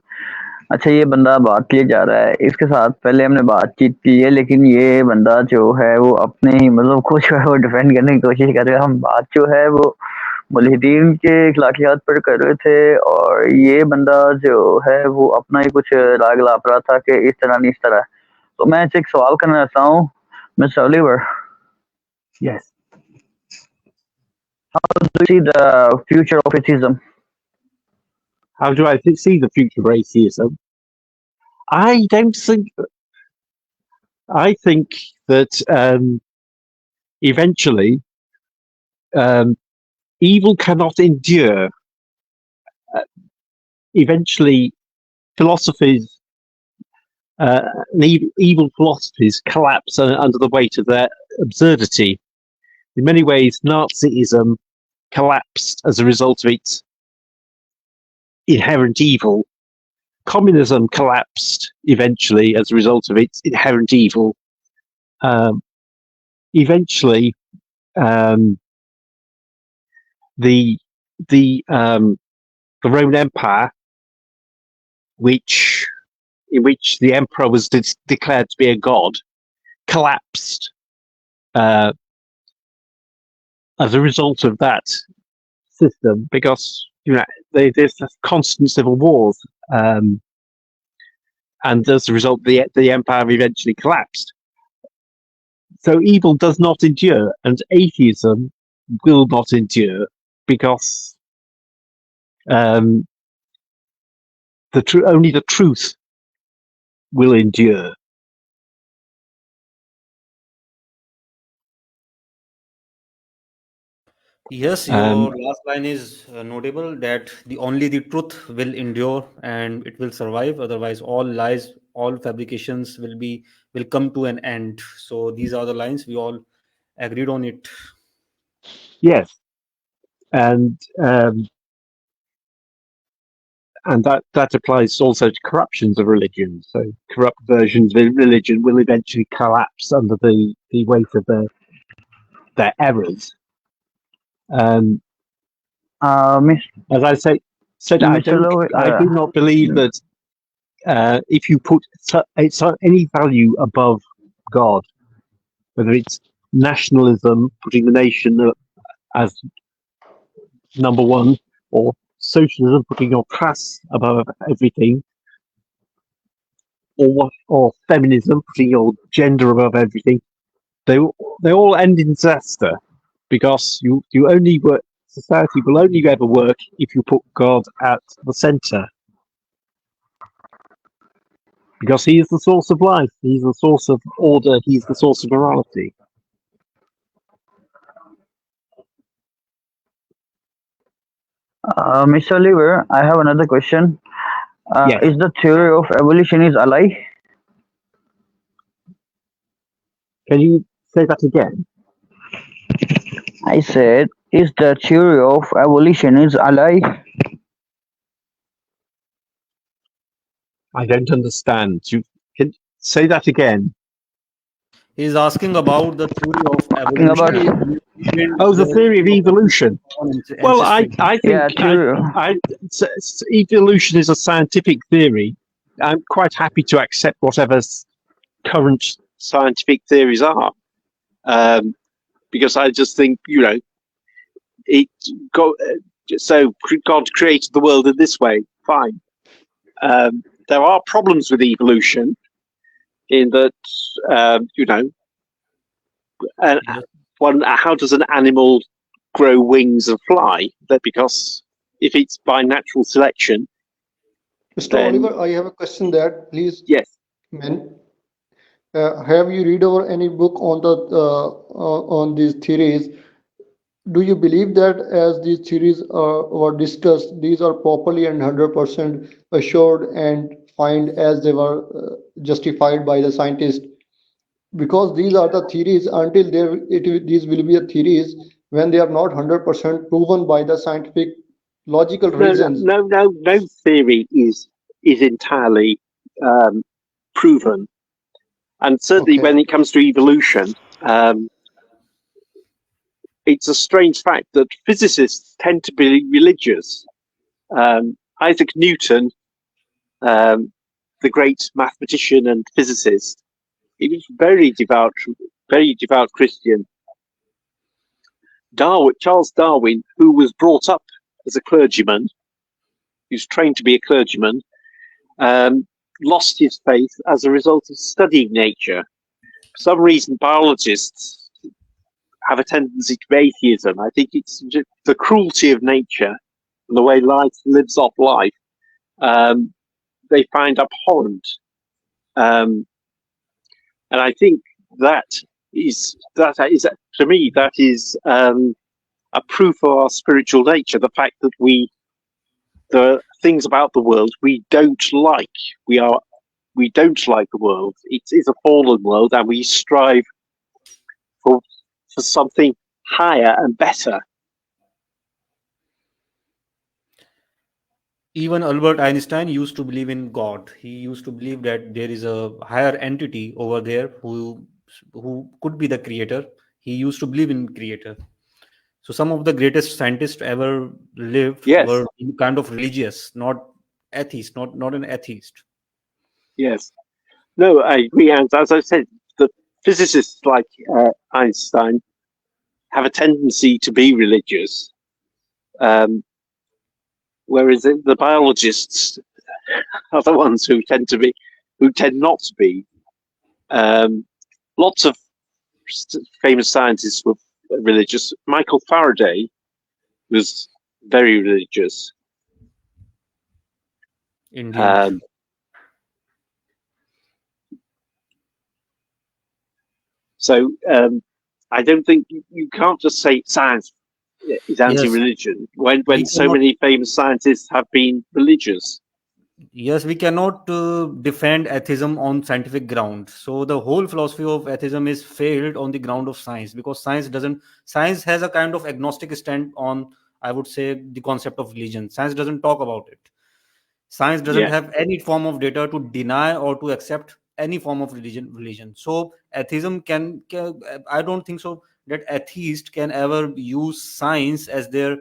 अच्छा, ये बंदा बात किए जा रहा है, इसके साथ पहले हमने बातचीत की है, लेकिन ये बंदा जो है वो अपने ही मतलब खुद जो है वो डिफेंड करने की कोशिश कर रहे हैं. हम बात जो है वो मुल्हिदीन के इखलाकियात पर कर रहे थे, और ये बंदा जो है वो अपना ही कुछ राग लाप रहा था कि इस तरह नहीं इस तरह. तो मैं इससे एक सवाल करना चाहता हूँ, mister Oliver. yes. How do you see the future of atheism? How do I see the future of atheism? I think that eventually evil cannot endure. Eventually, philosophies, evil philosophies collapse under the weight of their absurdity. In many ways, Nazism collapsed as a result of its inherent evil. Communism collapsed eventually as a result of its inherent evil. Eventually, the Roman Empire, in which the emperor was declared to be a god, collapsed as a result of that system, because there's constant civil wars, and as a result, the empire eventually collapsed. So evil does not endure, and atheism will not endure, because only the truth will endure. Yes, your last line is notable, that only the truth will endure and it will survive. Otherwise, all lies, all fabrications will come to an end. So these are the lines we all agreed on it. Yes, and that applies also to corruptions of religion. So corrupt versions of religion will eventually collapse under the weight of their errors. As I said, I do not believe that if you put any value above God, whether it's nationalism, putting the nation as number one, or socialism, putting your class above everything, or feminism, putting your gender above everything, they all end in disaster, because society will only ever work if you put God at the center, because he is the source of life, he's the source of order, he's the source of morality. Mr. Oliver, I have another question. Yes. Is the theory of evolution is a lie? Can you say that again? I said, is the theory of evolution is a lie? I don't understand. You can say that again. He's asking about the theory of evolution. The theory of evolution. Well, I think evolution is a scientific theory. I'm quite happy to accept whatever current scientific theories are, because I just think, so God created the world in this way. Fine. There are problems with evolution in that, how does an animal grow wings and fly? That because if it's by natural selection. Mr. Oliver, I have a question that, please. Yes. Have you read over any book on on these theories? Do you believe that as these theories were discussed, these are properly and 100% assured and find as they were justified by the scientists? Because these are the theories until these will be a theories when they are not 100% proven by the scientific logical reasons. No theory is entirely proven, and certainly when it comes to evolution, it's a strange fact that physicists tend to be religious. Isaac Newton, the great mathematician and physicist, he was very devout Christian. Charles Darwin, who was brought up as a clergyman, he was trained to be a clergyman, lost his faith as a result of studying nature. For some reason, biologists have a tendency to atheism. I think it's just the cruelty of nature and the way life lives off life. They find abhorrent, and I think that is to me that is a proof of our spiritual nature. The fact that the things about the world we don't like. We don't like the world. It is a fallen world, and we strive for something higher and better. Even Albert Einstein used to believe in God. He used to believe that there is a higher entity over there who could be the creator. He used to believe in creator. So some of the greatest scientists ever lived were kind of religious, not atheist, not an atheist. Yes. No, I agree. And as I said, the physicists like Einstein have a tendency to be religious, whereas the biologists are the ones who tend not to be. Lots of famous scientists were religious. Michael Faraday was very religious. Indeed. So I don't think you can't just say science is anti-religion when so many famous scientists have been religious. Yes, we cannot defend atheism on scientific ground. So the whole philosophy of atheism is failed on the ground of science, because science has a kind of agnostic stand on, I would say, the concept of religion. Science doesn't talk about it. Science doesn't have any form of data to deny or to accept any form of religion. So atheism can I don't think so that atheists can ever use science as their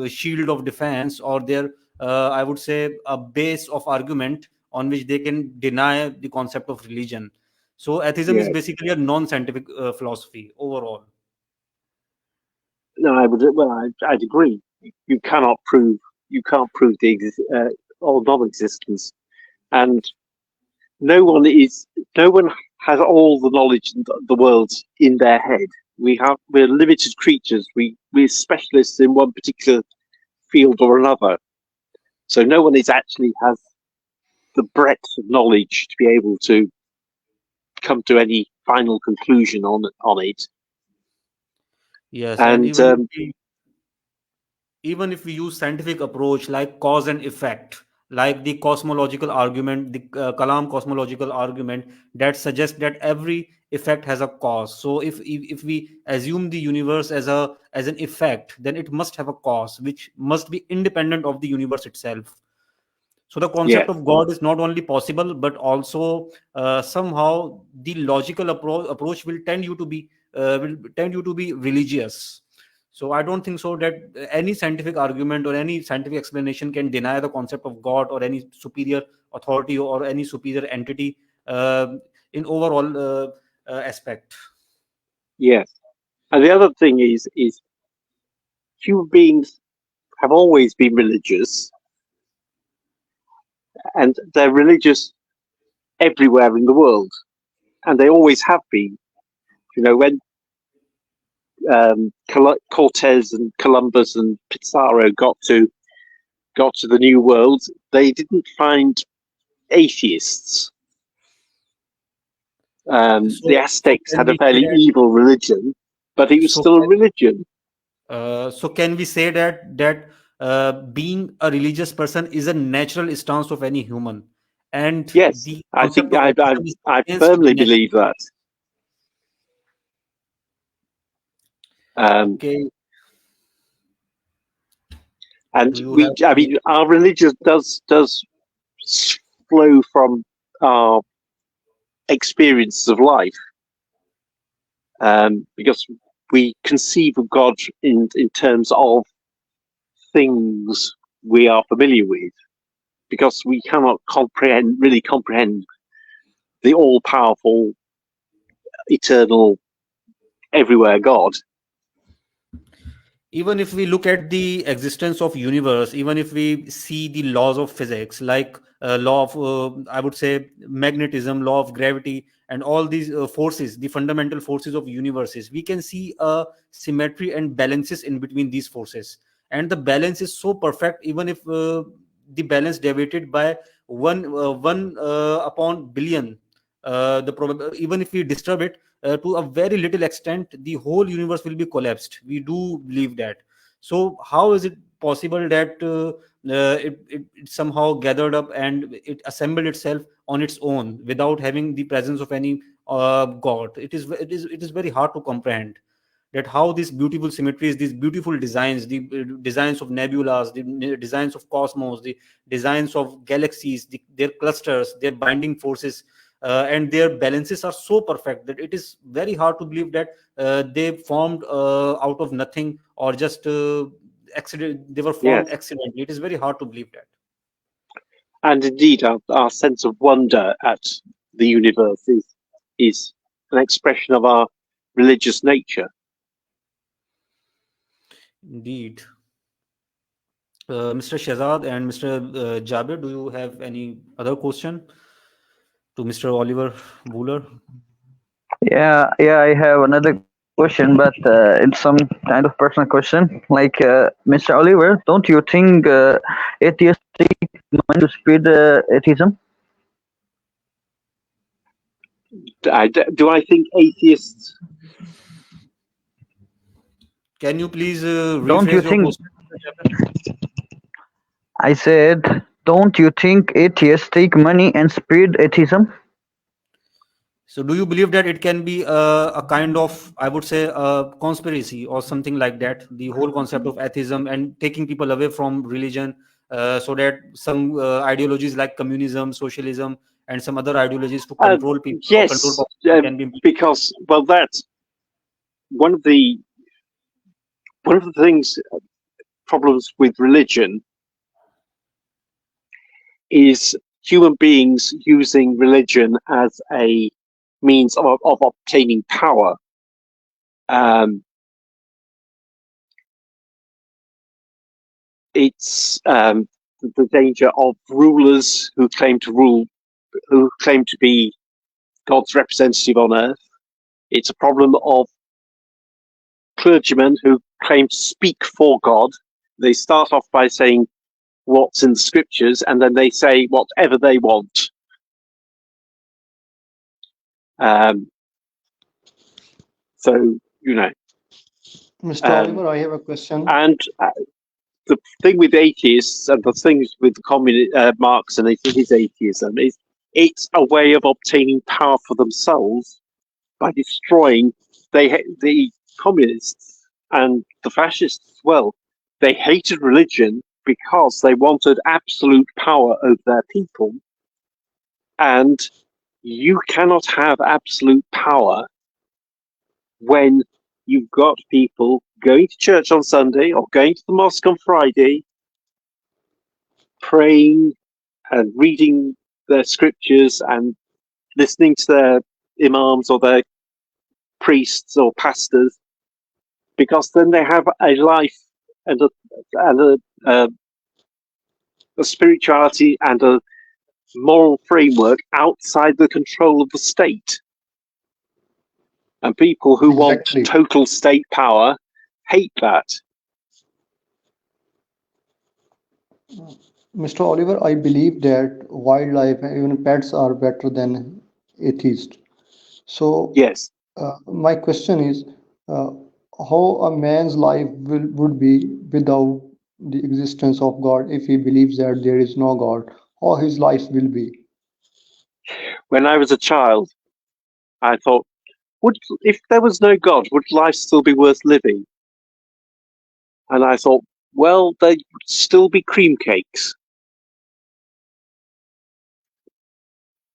shield of defense, or their I would say a base of argument on which they can deny the concept of religion. So atheism is basically a non-scientific philosophy overall. No, I'd agree. You can't prove the or non-existence, and no one has all the knowledge in the world in their head. We're limited creatures. We're specialists in one particular field or another. So no one actually has the breadth of knowledge to be able to come to any final conclusion on it. Yes, and even if we use scientific approach like cause and effect, like the cosmological argument, the Kalam cosmological argument that suggests that every effect has a cause. So if we assume the universe as an effect, then it must have a cause which must be independent of the universe itself. So the concept of God is not only possible, but also somehow the logical approach will tend you to be religious. So I don't think so that any scientific argument or any scientific explanation can deny the concept of God or any superior authority or any superior entity in overall aspect. Yes, and the other thing is human beings have always been religious, and they're religious everywhere in the world, and they always have been. When Cortez and Columbus and Pizarro got to the New World, they didn't find atheists. The Aztecs had a fairly evil religion, but it was still a religion. So can we say that being a religious person is a natural stance of any human? And yes, I firmly believe that. Okay. And our religion does flow from our experiences of life, because we conceive of God in terms of things we are familiar with, because we cannot really comprehend the all-powerful, eternal, everywhere God. Even if we look at the existence of universe, even if we see the laws of physics, like law of I would say magnetism, law of gravity, and all these forces, the fundamental forces of universes, we can see a symmetry and balances in between these forces, and the balance is so perfect. Even if the balance deviated by one upon billion, even if we disturb it to a very little extent, the whole universe will be collapsed. We do believe that. So how is it possible that it somehow gathered up and it assembled itself on its own without having the presence of any god? It is very hard to comprehend that how these beautiful symmetries, these beautiful designs, the designs of nebulas, the designs of cosmos, the designs of galaxies, their clusters, their binding forces, and their balances are so perfect that it is very hard to believe that they formed out of nothing, or just accident. They were formed accidentally. It is very hard to believe that. And indeed, our sense of wonder at the universe is an expression of our religious nature. Indeed. Mr. Shehzad and Mr. Jabir, do you have any other question to Mr. Oliver Wooler? Yeah, I have another question, but it's some kind of personal question. Like, Mr. Oliver, don't you think atheists take money to spread atheism? Do I think atheists? Can you please don't you rephrase your think? question? I said, don't you think atheists take money and spread atheism? So do you believe that it can be a kind of, I would say, a conspiracy or something like that, the whole concept of atheism and taking people away from religion, so that some ideologies like communism, socialism, and some other ideologies to control people, yes, control population can be because one of the things, problems with religion is human beings using religion as a means of obtaining power. It's the danger of rulers who claim to rule, who claim to be God's representative on earth. It's a problem of clergymen who claim to speak for God. They start off by saying what's in the scriptures, and then they say whatever they want. So, you know. Mr. Oliver, I have a question. And the thing with atheists and the things with Marx and his atheism is it's a way of obtaining power for themselves by destroying the communists and the fascists as well. They hated religion because they wanted absolute power over their people. And you cannot have absolute power when you've got people going to church on Sunday or going to the mosque on Friday, praying and reading their scriptures and listening to their imams or their priests or pastors, because then they have a life and a spirituality and a moral framework outside the control of the state. And people who Exactly. want total state power hate that. Mr. Oliver, I believe that wildlife and even pets are better than atheists. So, Yes. my question is, uh, how a man's life would be without the existence of God if he believes that there is no God? How his life will be? When I was a child, I thought, if there was no God, would life still be worth living? And I thought, well, there would still be cream cakes.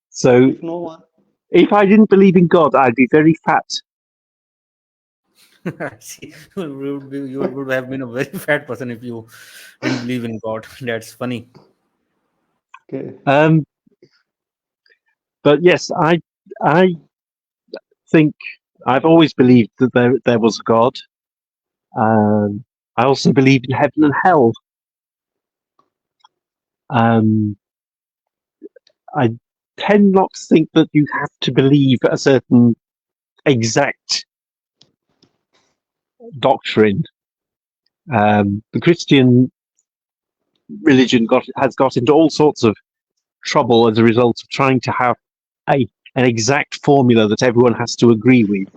So If no one, if I didn't believe in God, I'd be very fat. See, you would have been a very fat person if you didn't believe in God. That's funny. okay. But yes, I think I've always believed that there was a God. I also believe in heaven and hell. I tend not to think that you have to believe a certain exact doctrine. The Christian religion has got into all sorts of trouble as a result of trying to have an exact formula that everyone has to agree with.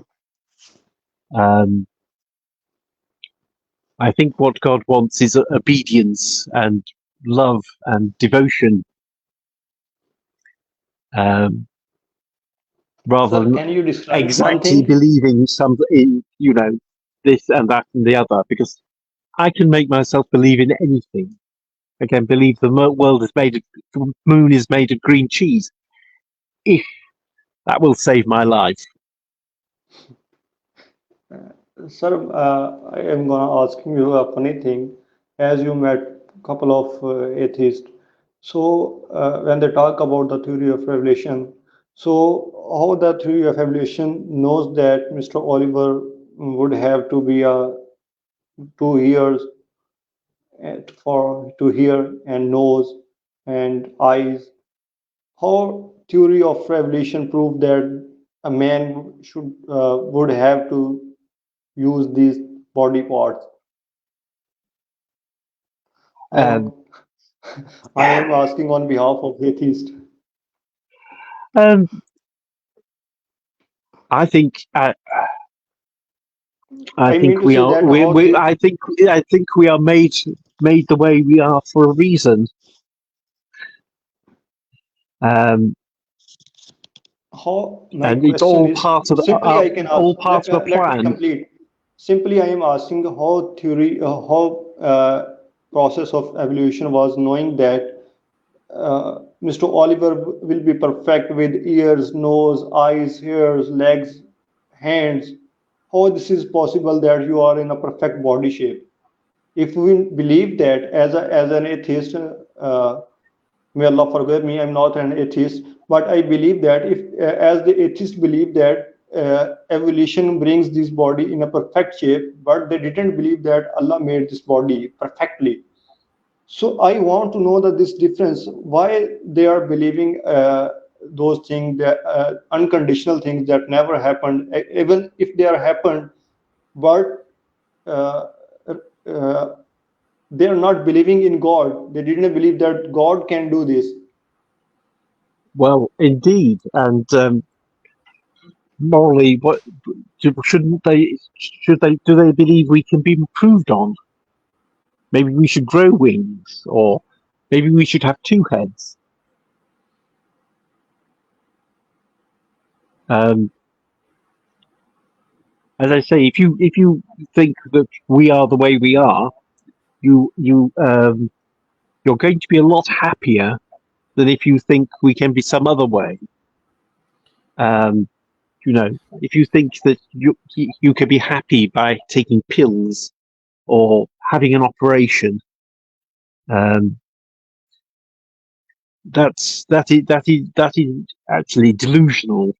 I think what God wants is obedience and love and devotion, rather Sir, than can you describe one exactly thing? believing in this and that and the other. Because I can make myself believe in anything. I can believe the moon is made of green cheese, if that will save my life. Sir, I am gonna ask you a funny thing. As you met a couple of atheists, so when they talk about the theory of evolution, so how the theory of evolution knows that Mr. Oliver would have to be 2 years for to hear and nose and eyes. How theory of evolution prove that a man would have to use these body parts? I Um, am I am asking on behalf of atheists. um, I think I I mean think to we say are that how they, I think we are made the way we are for a reason. how my And it's question all is part of simply I can ask, all part of a let me plan. complete. Simply I am asking how process of evolution was knowing that Mr. Oliver will be perfect with ears, nose, eyes, hairs, legs, hands. how this is possible that you are in a perfect body shape? If we believe that as an atheist, may Allah forgive me, I'm not an atheist, but I believe that if as the atheists believe that evolution brings this body in a perfect shape, but they didn't believe that Allah made this body perfectly. So I want to know that this difference, why they are believing those things, that unconditional things that never happened, even if they are happened, but uh, uh, they are not believing in God. They didn't believe that God can do this. Well, indeed, and morally, what shouldn't they? Should they? Do they believe we can be improved on? Maybe we should grow wings, or maybe we should have two heads. As I say, if you think that we are the way we are, you're going to be a lot happier than if you think we can be some other way. You know, if you think that you can be happy by taking pills or having an operation, that is actually delusional.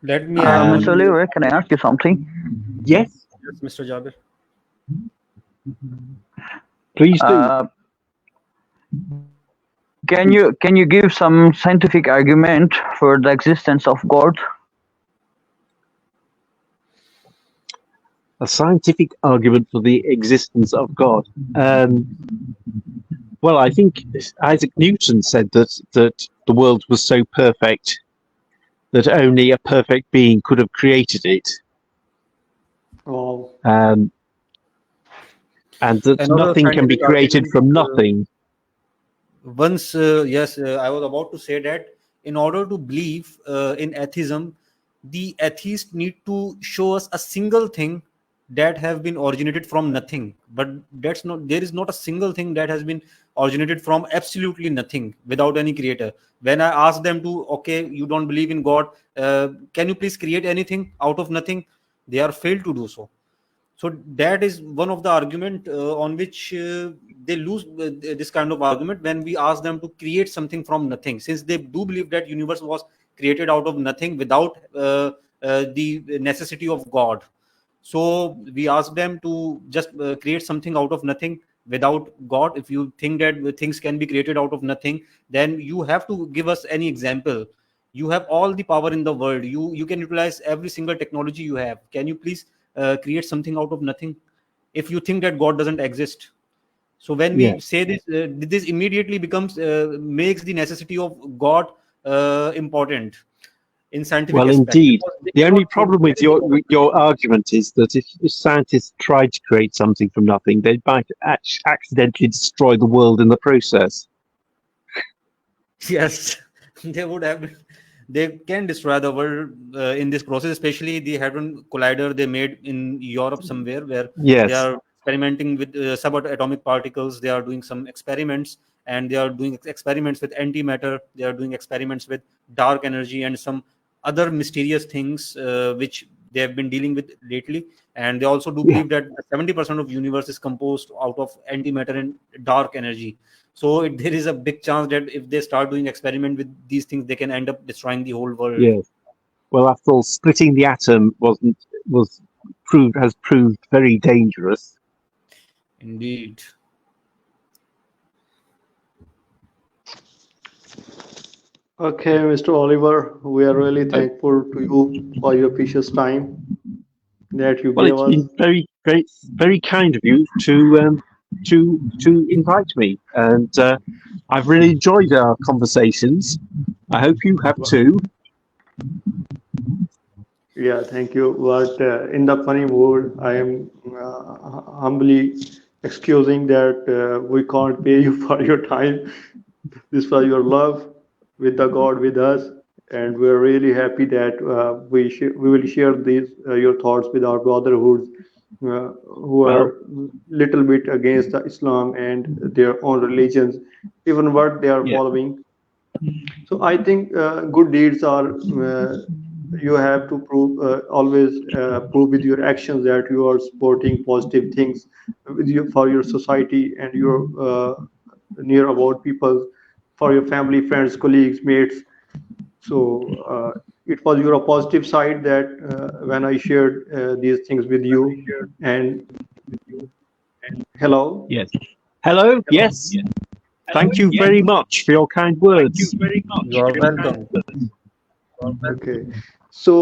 Let me Mr. Oliver, can I ask you something? Yes, Mr. Jabir. please do. Can you give some scientific argument for the existence of God? A scientific argument for the existence of God. Well, I think Isaac Newton said that the world was so perfect that only a perfect being could have created it. Wow. And that Another nothing can be scientific created argument, from nothing. Once, yes, I was about to say that in order to believe in atheism, the atheist need to show us a single thing that have been originated from nothing. But that's not, there is not a single thing that has been originated from absolutely nothing without any creator. When I ask them to, okay, you don't believe in God, can you please create anything out of nothing? They are failed to do so. So that is one of the argument on which they lose this kind of argument when we ask them to create something from nothing, since they do believe that universe was created out of nothing without the necessity of God. So we ask them to just create something out of nothing without God. If you think that things can be created out of nothing, then you have to give us any example. You have all the power in the world, you can utilize every single technology you have. Can you please create something out of nothing if you think that God doesn't exist? So when we Yes. say this, this immediately becomes makes the necessity of God important in scientific Well, aspect, indeed. because they The only cannot problem with your argument is that if scientists tried to create something from nothing, they might accidentally destroy the world in the process. yes, they would have. They can destroy the world in this process, especially the hadron collider they made in Europe somewhere, where they Yes. are experimenting with subatomic particles. They are doing some experiments, and they are doing experiments with antimatter. They are doing experiments with dark energy and some other mysterious things which they have been dealing with lately. And they also do Yeah. believe that 70% of universe is composed out of antimatter and dark energy. So there is a big chance that if they start doing experiment with these things, they can end up destroying the whole world. Yes. Well, after all, splitting the atom has proved very dangerous. Indeed. Okay, Mr. Oliver, we are really thankful to you for your precious time that you Well, gave it's us. been very, very, very kind of you to invite me, and I've really enjoyed our conversations. I hope you have too. Yeah, thank you. But in the funny mood, I am humbly excusing that we can't pay you for your time. This was your love with the God with us, and we're really happy that we will share these your thoughts with our brotherhoods who are little bit against the Islam and their own religions, even what they are following. So I think good deeds are you have to prove always prove with your actions that you are supporting positive things with you for your society and your near about people, for your family, friends, colleagues, mates. So it was your positive side that when I shared these things with you. And hello. Yes. Hello. Yes. Thank you very much for your kind words. You are welcome. Okay. So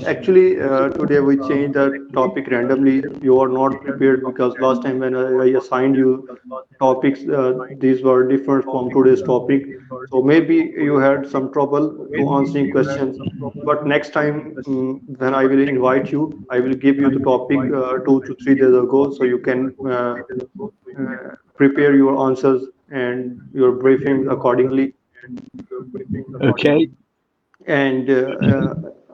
actually today we changed the topic randomly. You are not prepared because last time when I assigned you topics, these were different from today's topic. So maybe you had some trouble to answering questions. But next time when I will invite you, I will give you the topic 2 to 3 days ago, so you can prepare your answers and your briefing accordingly. Okay. And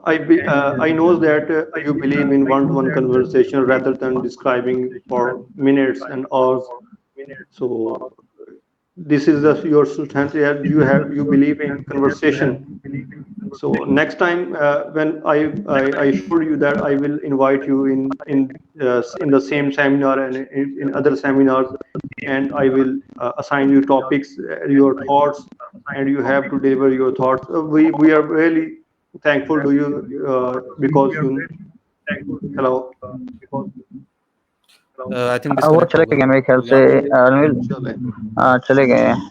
I know that you believe in one-to-one conversation rather than describing for minutes and hours. So this is your substance. You believe in conversation. So next time when I showed you that I will invite you in the same seminar and in other seminars, and I will assign you topics, your thoughts, and you have to deliver your thoughts. We are really thankful to you because you. Hello. I think वो disconnect चले हो गए गए मेरे ख्याल से अनिल। चले। चले गए हैं।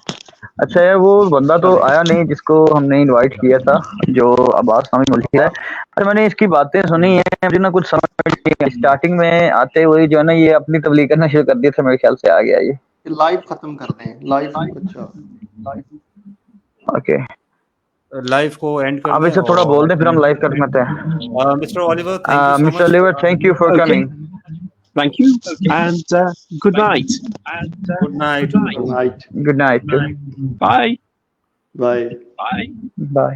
अच्छा यार वो बंदा तो आया नहीं जिसको हमने इनवाइट किया था, जो अब्बास नामी मुल्की है। अरे मैंने इसकी बातें सुनी है, मुझे ना कुछ समझ नहीं आया। स्टार्टिंग में आते हुए जो है ना ये अपनी तबलीग करना शुरू कर दिया था, मेरे ख्याल से आ गया ये। लाइव खत्म कर दें लाइव। अच्छा ओके, लाइव को एंड कर अब दें इसे थोड़ा और बोल दें फिर हम लाइव कर देते हैं। Mister Oliver thank you so mister much. Oliver, thank you for Okay. Coming. Thank you. And good night. Good night. Good night. Good night. Bye. Bye. Bye.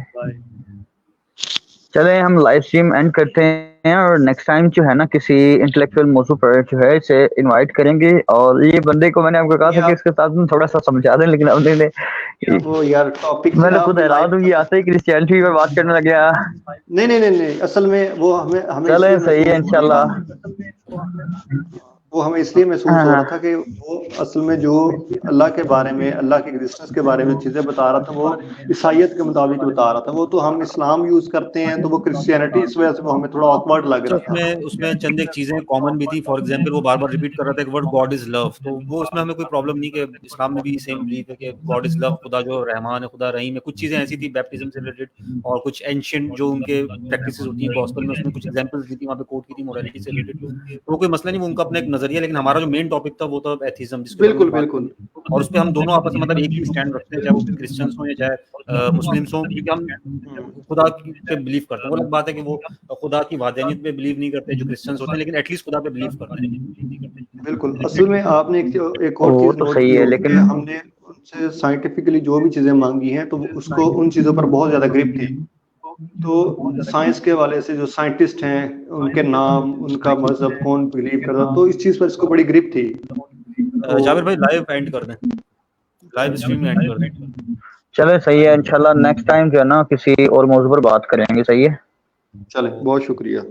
चले हम लाइव स्ट्रीम एंड करते हैं और next time जो है ना किसी intellectual मौजू पर जो है इसे इनवाइट करेंगे। और ये बंदे को मैंने आपको कहा था कि इसके साथ में थोड़ा सा समझा दें, लेकिन अब ने वो यार टॉपिक मैं तो खुद हैरान हूँ, ये आते ही क्रिश्चियनिटी पर बात करने लग गया। नहीं असल में वो हमें चले इसलिए सही है महसूस हो रहा इंशाल्लाह। वो हमें इसलिए महसूस हो रहा था कि वो असल में जो अल्लाह के बारे में, अल्लाह के एग्जिस्टेंस के बारे में चीज़ें बता रहा था, वो ईसाइयत के मुताबिक बता रहा था। वो तो हम इस्लाम यूज़ करते हैं, तो वो क्रिश्चियनिटी, इस वजह से वो हमें थोड़ा ऑकवर्ड लग तो रहा था। उसमें चंद एक चीजें कॉमन भी थी। फॉर एग्जांपल वो बार बार रिपीट कर रहा था कि वर्ड गॉड इज लव, तो वो उसमें हमें कोई प्रॉब्लम नहीं कि इस्लाम में भी सेम बिलीफ है कि गॉड इज लव, खुदा जो रहमान है, खुदा रहीम है। कुछ चीजें ऐसी थी बैप्टिज्म से रिलेटेड और कुछ एंशिएंट जो उनके प्रैक्टिसेस होती हैं गॉस्पेल में, उसमें कुछ एग्जांपल्स दी थी, वहां पे कोट की थी मोरालिटी से रिलेटेड। तो कोई मसला नहीं, वो उनका अपना एक नजरिया। लेकिन हमारा जो मेन टॉपिक था वो था एथीज्म, जिसके बिल्कुल बिल्कुल। और उस पर हम दोनों आपस में मतलब एक ही स्टैंड रखते हैं, चाहे वो क्रिश्चियंस हो या चाहे मुस्लिम्स हो, क्योंकि हम खुदा पे बिलीव करते हैं। वो अलग बात है कि वो खुदा की वाहदानियत पे बिलीव नहीं करते जो क्रिश्चियंस होते हैं, लेकिन एटलीस्ट खुदा पे बिलीव करते हैं। बिल्कुल। असल में आपने एक और वो चीज़ तो नोट सही की है, होगी कि लेकिन हमने उनसे साइंटिफिकली जो भी चीज़ें मांगी हैं, तो उसको उन चीज़ों पर बहुत ज़्यादा ग्रिप थी। तो साइंस के हवाले से जो साइंटिस्ट हैं, उनके नाम, उनका मजहब, कौन बिलीव करता, तो इस चीज़ पर इसको बड़ी ग्रिप थी। तो जाबिर भाई लाइव एंड कर दें, लाइव स्ट्रीम एंड कर दें। चले सही है, इंशाल्लाह नेक्स्ट टाइम जो है ना किसी और मौजू पर बात करेंगे। सही है, चले, बहुत शुक्रिया।